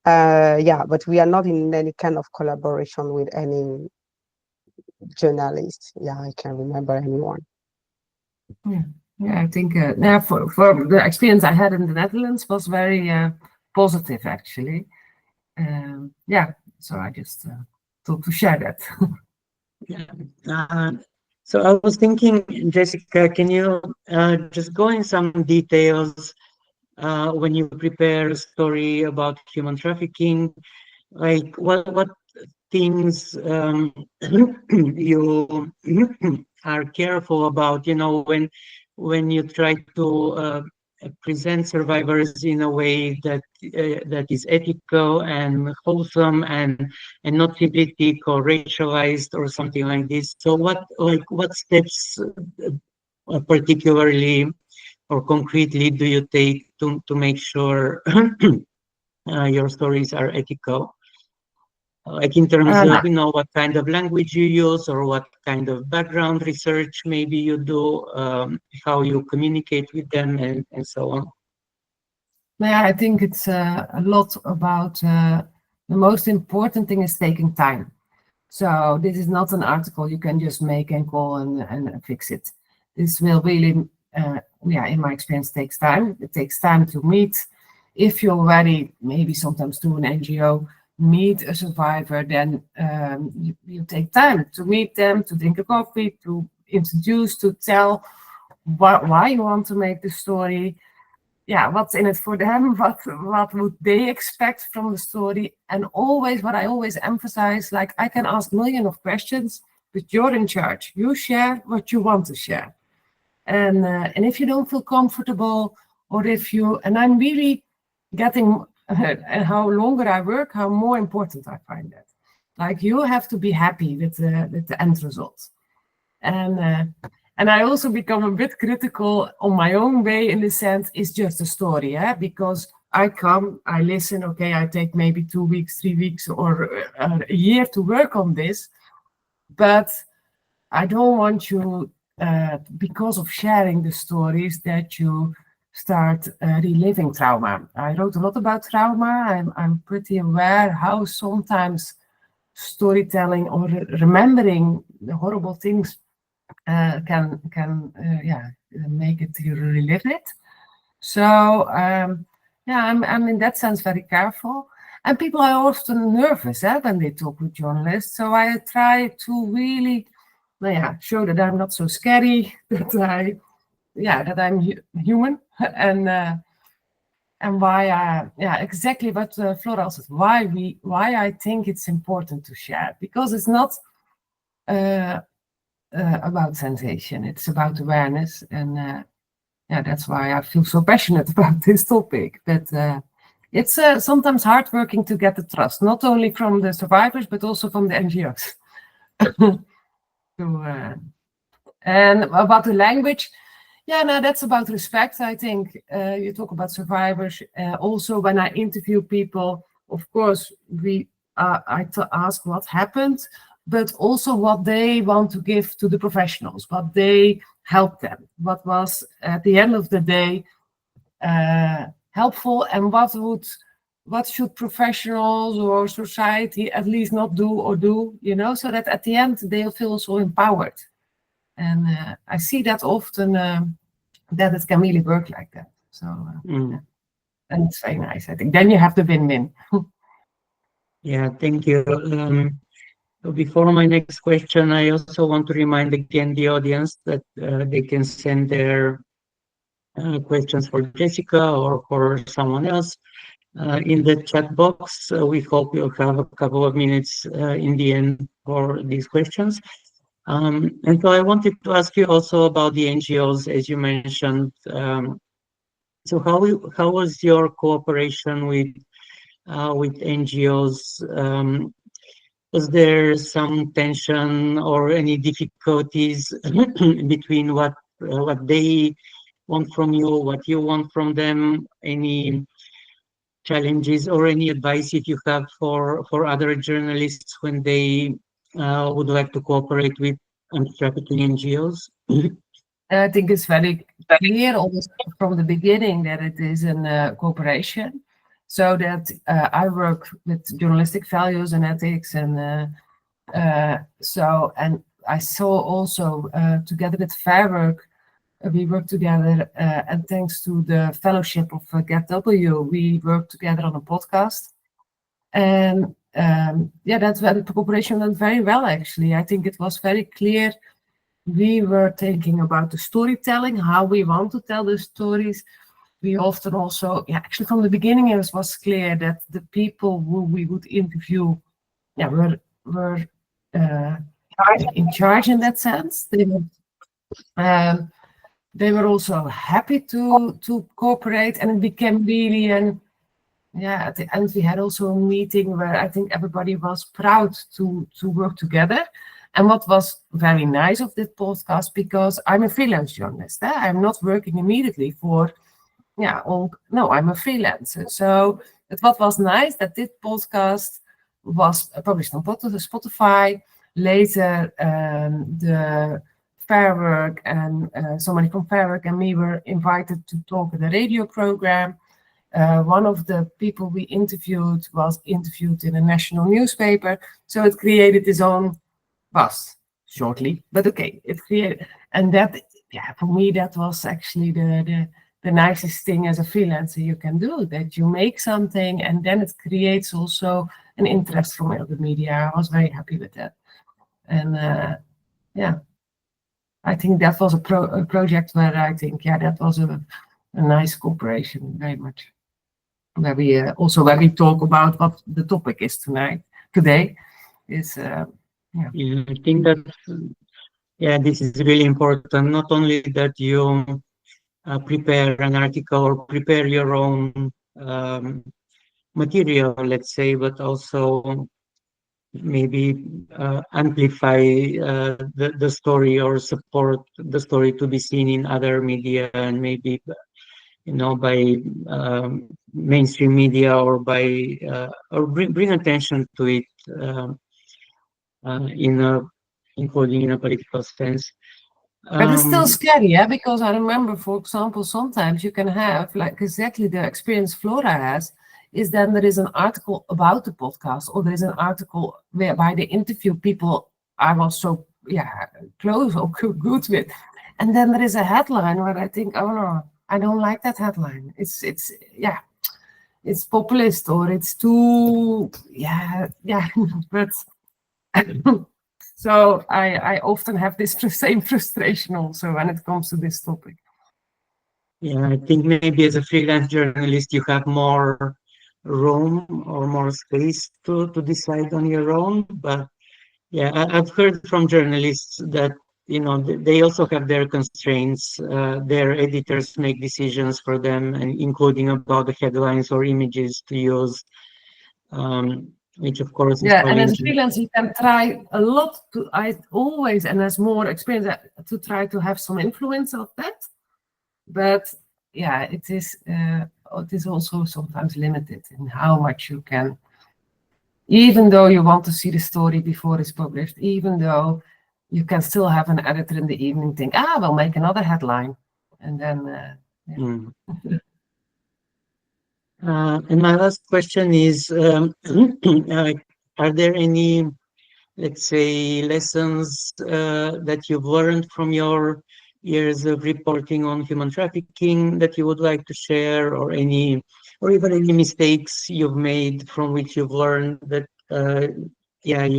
Yeah, but we are not in any kind of collaboration with any journalist. Yeah, I can't remember anyone. Yeah, I think for the experience I had in the Netherlands was very positive, actually. Yeah, so I just thought to share that. Yeah. So I was thinking, Jessica, can you just go in some details when you prepare a story about human trafficking, like what things you are careful about, when you try to present survivors in a way that that is ethical and wholesome and not simply or racialized or something like this. So what steps particularly or concretely do you take to make sure your stories are ethical? Like in terms of, what kind of language you use or what kind of background research maybe you do, how you communicate with them and so on. Yeah, I think it's a lot about the most important thing is taking time. So this is not an article you can just make and call and fix it. This will really, in my experience, takes time. It takes time to meet. If you're already, maybe sometimes to an NGO, meet a survivor, then you take time to meet them, to drink a coffee, to introduce, to tell why you want to make the story. Yeah, what's in it for them? What would they expect from the story? And always, what I always emphasize, like I can ask millions of questions, but you're in charge. You share what you want to share. And if you don't feel comfortable, or if you, and I'm really getting, and how longer I work, how more important I find that. Like you have to be happy with the end result. And I also become a bit critical on my own way in the sense it's just a story, because I come, I listen, okay, I take maybe 2 weeks, 3 weeks, or a year to work on this, but I don't want you, because of sharing the stories, that you start reliving trauma. I wrote a lot about trauma. I'm pretty aware how sometimes storytelling or remembering the horrible things can make it you relive it. So I'm in that sense very careful. And people are often nervous when they talk with journalists. So I try to really, show that I'm not so scary, that I'm human, and why exactly what Flora said. Why I think it's important to share, because it's not about sensation. It's about awareness, and that's why I feel so passionate about this topic. But it's sometimes hard working to get the trust, not only from the survivors but also from the NGOs. And about the language, that's about respect. I think you talk about survivors. Also, when I interview people, of course, I ask what happened, but also what they want to give to the professionals, what they help them, what was at the end of the day helpful, and what would what should professionals or society at least not do or do, so that at the end they feel so empowered. And I see that often that it can really work like that. So, yeah. And it's very nice, I think. Then you have the win-win. Yeah, thank you. So before my next question, I also want to remind again the audience that they can send their questions for Jessica or for someone else in the chat box. We hope you'll have a couple of minutes in the end for these questions. And so I wanted to ask you also about the NGOs, as you mentioned. So how was your cooperation with NGOs? Was there some tension or any difficulties between what they want from you, what you want from them? Any challenges or any advice if you have for other journalists when they would like to cooperate with anti-trafficking NGOs? I think it's very clear almost from the beginning that it is a cooperation. So that I work with journalistic values and ethics, and and I saw also together with Fair Work, we work together, and thanks to the fellowship of GetW, we work together on a podcast. And that's where the cooperation went very well, actually. I think it was very clear. We were thinking about the storytelling, how we want to tell the stories. We often also, actually from the beginning, it was clear that the people who we would interview were in charge in that sense. They were also happy to cooperate, and it became really at the end we had also a meeting where I think everybody was proud to work together. And what was very nice of this podcast, because I'm a freelance journalist, I'm not working immediately for, I'm a freelancer. So what was nice that this podcast was published on Spotify. Later, the Fair Work and somebody from Fair Work and me were invited to talk at a radio program. One of the people we interviewed was interviewed in a national newspaper. So it created its own buzz shortly, but okay, it created, and that, for me, that was actually the nicest thing as a freelancer you can do, that you make something and then it creates also an interest from other media. I was very happy with that. And I think that was a project where I think, that was a nice cooperation, very much. Where we talk about what the topic is today is, I think that, this is really important. Not only that you prepare an article or prepare your own material, let's say, but also maybe amplify the story or support the story to be seen in other media, and maybe by mainstream media, or by or bring attention to it including in a political sense. But it's still scary, because I remember, for example, sometimes you can have like exactly the experience Flora has, is then there is an article about the podcast, or there is an article whereby they interview people I was so close or good with, and then there is a headline where I think, oh no, I don't like that headline. It's populist, or it's too but. So I often have this same frustration also when it comes to this topic. Yeah, I think maybe as a freelance journalist, you have more room or more space to decide on your own. But I've heard from journalists that, they also have their constraints. Their editors make decisions for them, and including about the headlines or images to use. Which of course is and as a freelancer you can try a lot and as more experience to try to have some influence of that, but it is also sometimes limited in how much you can, even though you want to see the story before it's published, even though you can still have an editor in the evening think, we'll make another headline, and then And my last question is, are there any, let's say, lessons that you've learned from your years of reporting on human trafficking that you would like to share, or any, or even any mistakes you've made from which you've learned that, yeah,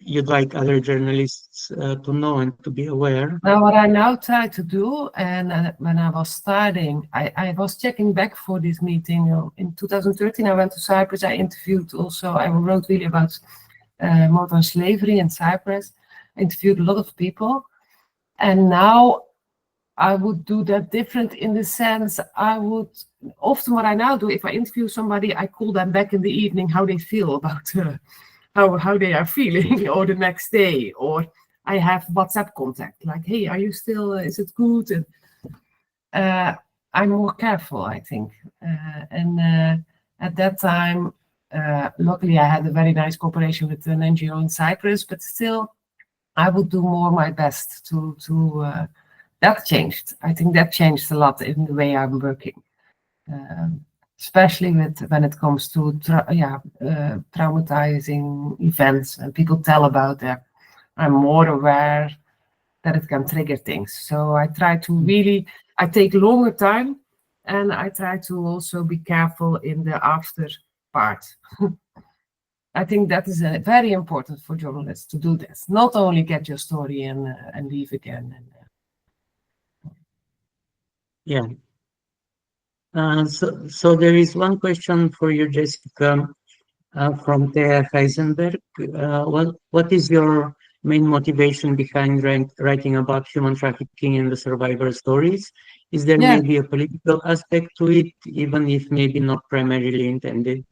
you'd like other journalists to know and to be aware? Now, what I now try to do, and when I was starting, I was checking back for this meeting. In 2013, I went to Cyprus. I interviewed also, I wrote really about modern slavery in Cyprus. I interviewed a lot of people. And now I would do that different in the sense I would, often what I now do, if I interview somebody, I call them back in the evening how they feel about how they are feeling or the next day, or I have WhatsApp contact, like, hey, are you still, is it good? And I'm more careful, I think. And at that time, luckily I had a very nice cooperation with an NGO in Cyprus, but still I would do more my best to that changed. I think that changed a lot in the way I'm working. Especially when it comes to traumatizing events and people tell about them, I'm more aware that it can trigger things. So I try to really, I take longer time, and I try to also be careful in the after part. I think that is very important for journalists to do this. Not only get your story and leave again. Yeah. So there is one question for you, Jessica, from Thea Heisenberg. What is your main motivation behind writing about human trafficking and the survivor stories? Is there maybe a political aspect to it, even if maybe not primarily intended?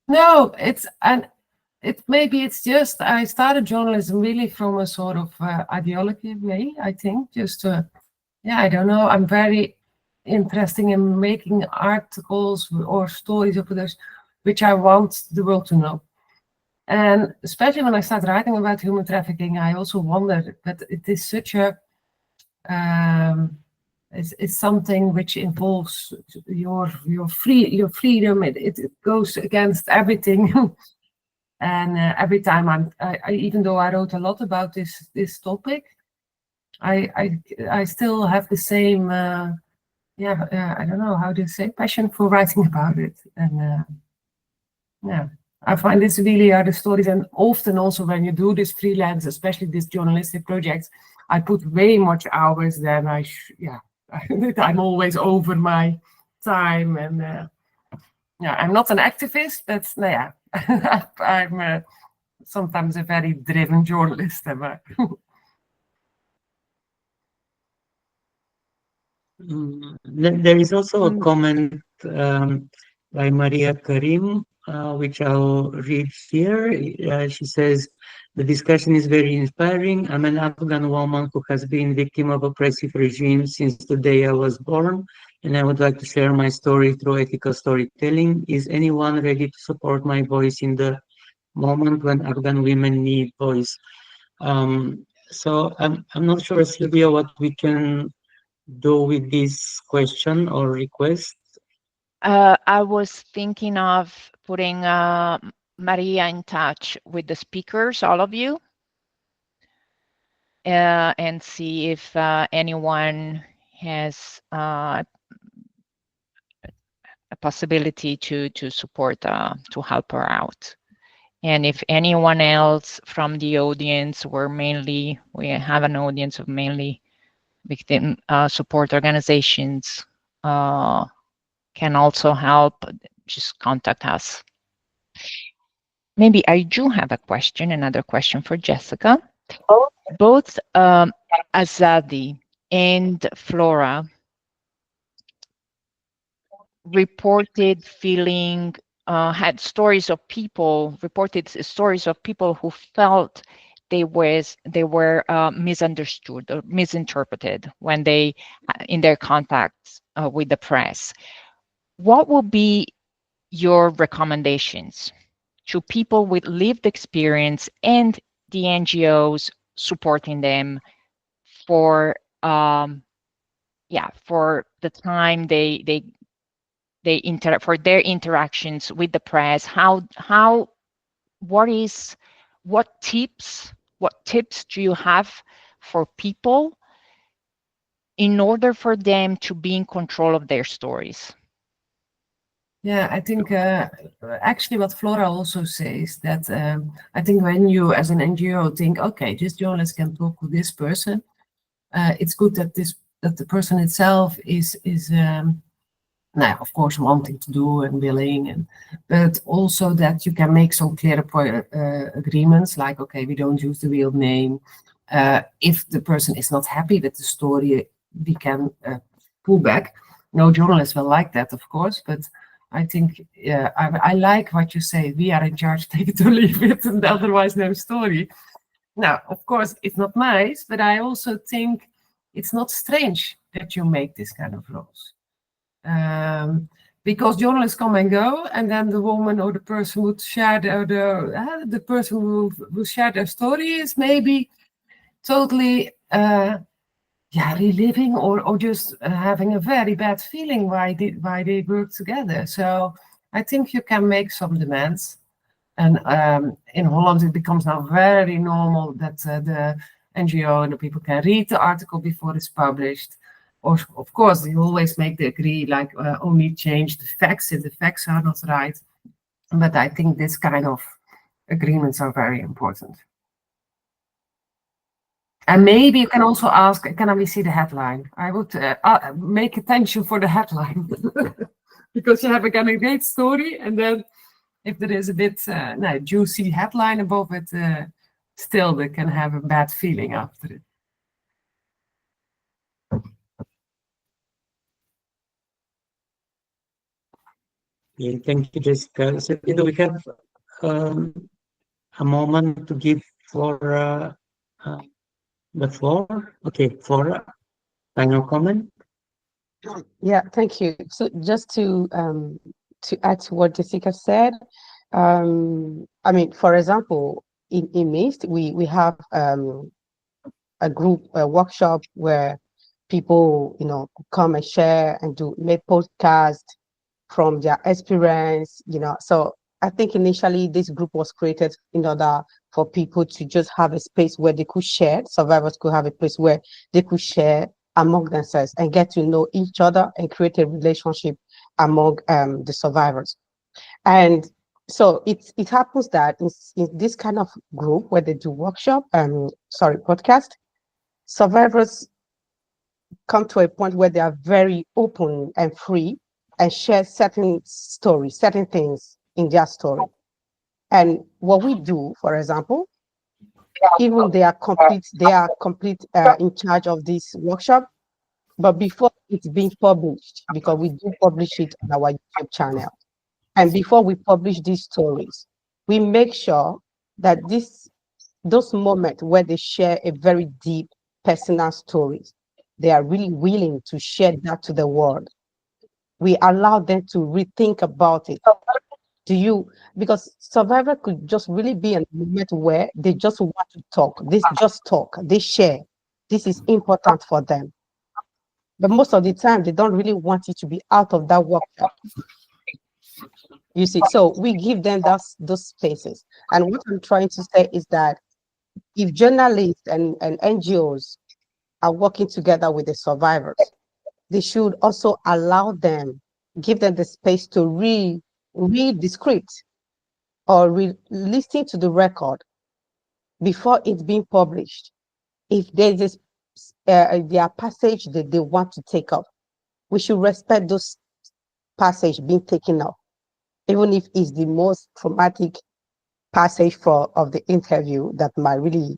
No, maybe it's just I started journalism really from a sort of ideology way, I think. Just I don't know. I'm very interested in making articles or stories of others, which I want the world to know. And especially when I start writing about human trafficking, I also wonder that it is such a it's something which involves your freedom. It goes against everything. And every time I even though I wrote a lot about this topic, I still have the same I don't know how to say, passion for writing about it. And I find this really are the stories. And often also when you do this freelance, especially this journalistic projects, I put way much hours than I'm always over my time. And I'm not an activist, but I'm sometimes a very driven journalist. There is also a comment by Maria Karim, which I'll read here. She says, the discussion is very inspiring. I'm an Afghan woman who has been victim of oppressive regimes since the day I was born, and I would like to share my story through ethical storytelling. Is anyone ready to support my voice in the moment when Afghan women need voice? So I'm not sure, Sylvia, what we can do with this question or request. I was thinking of putting Maria in touch with the speakers, all of you, and see if anyone has a possibility to support, to help her out. And if anyone else from the audience, we have an audience of mainly victim support organizations, can also help, just contact us. Maybe I do have a question, another question for Jessica. Both Azadi and Flora reported had stories of people, reported stories of people who felt they were misunderstood or misinterpreted when they, in their contacts with the press. What will be your recommendations to people with lived experience and the NGOs supporting them for for the time they for their interactions with the press? What tips do you have for people in order for them to be in control of their stories? Yeah, I think actually what Flora also says that I think when you as an NGO think, okay, this journalist can talk to this person, it's good that the person itself is now, of course, wanting to do and willing, but also that you can make some clear agreements, like, okay, we don't use the real name. If the person is not happy with the story, we can pull back. No journalist will like that, of course, but I think, yeah, I like what you say. We are in charge, take it or leave it, and otherwise no story. Now, of course, it's not nice, but I also think it's not strange that you make this kind of rules. Because journalists come and go, and then the woman or the person would share the person who will share their story is maybe totally reliving or just having a very bad feeling why they work together. So I think you can make some demands, and in Holland it becomes now very normal that the NGO and the people can read the article before it's published. Or, of course, you always make the agree, like only change the facts if the facts are not right. But I think this kind of agreements are very important. And maybe you can also ask, can we see the headline? I would make attention for the headline. Because you have a great story, and then if there is a bit juicy headline above it, still they can have a bad feeling after it. Yeah, thank you, Jessica. So, do we have a moment to give Flora the floor? Okay, Flora, final comment. Yeah, thank you. So just to add to what Jessica said, I mean, for example, in MIST, we have a group, a workshop where people, come and share and make podcasts from their experience, So I think initially this group was created in order for people to just have a space where they could share, survivors could have a place where they could share among themselves and get to know each other and create a relationship among the survivors. And so it happens that in this kind of group where they do workshop, podcast, survivors come to a point where they are very open and free and share certain stories, certain things in their story. And what we do, for example, even they are complete in charge of this workshop, but before it's being published, because we do publish it on our YouTube channel, and before we publish these stories, we make sure that those moments where they share a very deep personal stories, they are really willing to share that to the world. We allow them to rethink about it. Because survivor could just really be in a moment where they just want to talk. They share. This is important for them. But most of the time, they don't really want it to be out of that workshop. You see, so we give them those spaces. And what I'm trying to say is that if journalists and NGOs are working together with the survivors, they should also allow them, give them the space to read the script or listen to the record before it's being published. If there's their passage that they want to take up, we should respect those passage being taken up, even if it's the most traumatic passage of the interview that might really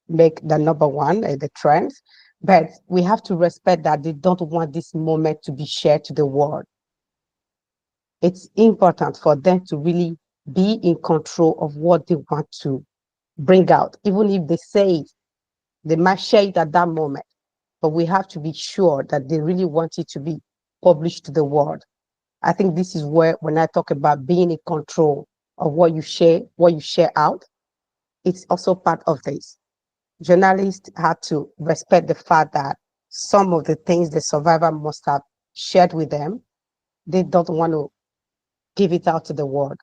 make the number one the trend. But we have to respect that they don't want this moment to be shared to the world. It's important for them to really be in control of what they want to bring out, even if they say it, they might share it at that moment, but we have to be sure that they really want it to be published to the world. I think this is where, when I talk about being in control of what you share out, it's also part of this. Journalists have to respect the fact that some of the things the survivor must have shared with them they don't want to give it out to the world.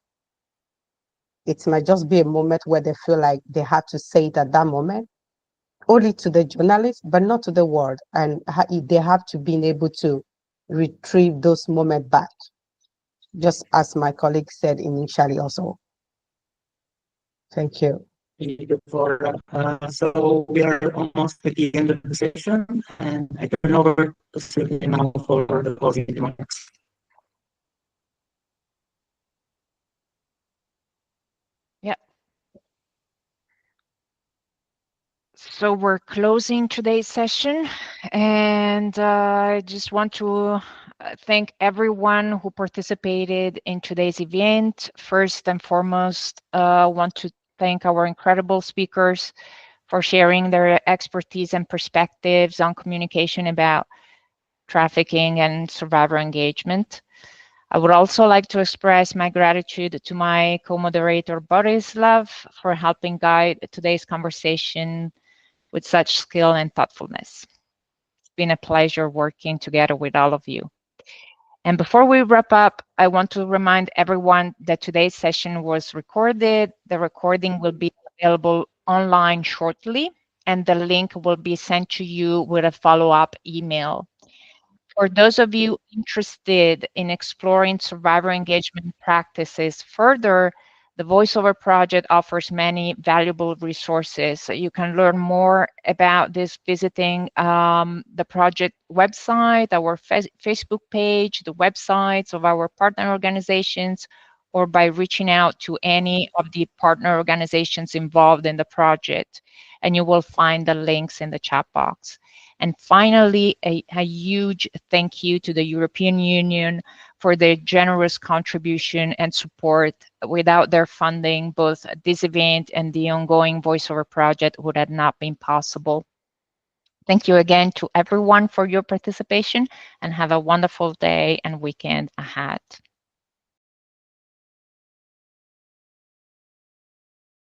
It might just be a moment where they feel like they had to say it at that moment, only to the journalists, but not to the world. And they have to be able to retrieve those moments back, just as my colleague said initially also. Thank you. Thank you, Flora. So we are almost at the end of the session, and I turn over to Sylvia now for the closing remarks. Yeah. So we're closing today's session, and I just want to thank everyone who participated in today's event. First and foremost, I want to thank our incredible speakers for sharing their expertise and perspectives on communication about trafficking and survivor engagement. I would also like to express my gratitude to my co-moderator Borislav for helping guide today's conversation with such skill and thoughtfulness. It's been a pleasure working together with all of you. And before we wrap up, I want to remind everyone that today's session was recorded. The recording will be available online shortly, and the link will be sent to you with a follow-up email. For those of you interested in exploring survivor engagement practices further, the VoiceOver project offers many valuable resources. You can learn more about this visiting the project website, our Facebook page, the websites of our partner organizations, or by reaching out to any of the partner organizations involved in the project. And you will find the links in the chat box. And finally, a huge thank you to the European Union for their generous contribution and support. Without their funding, both this event and the ongoing VoiceOver project would have not been possible. Thank you again to everyone for your participation, and have a wonderful day and weekend ahead.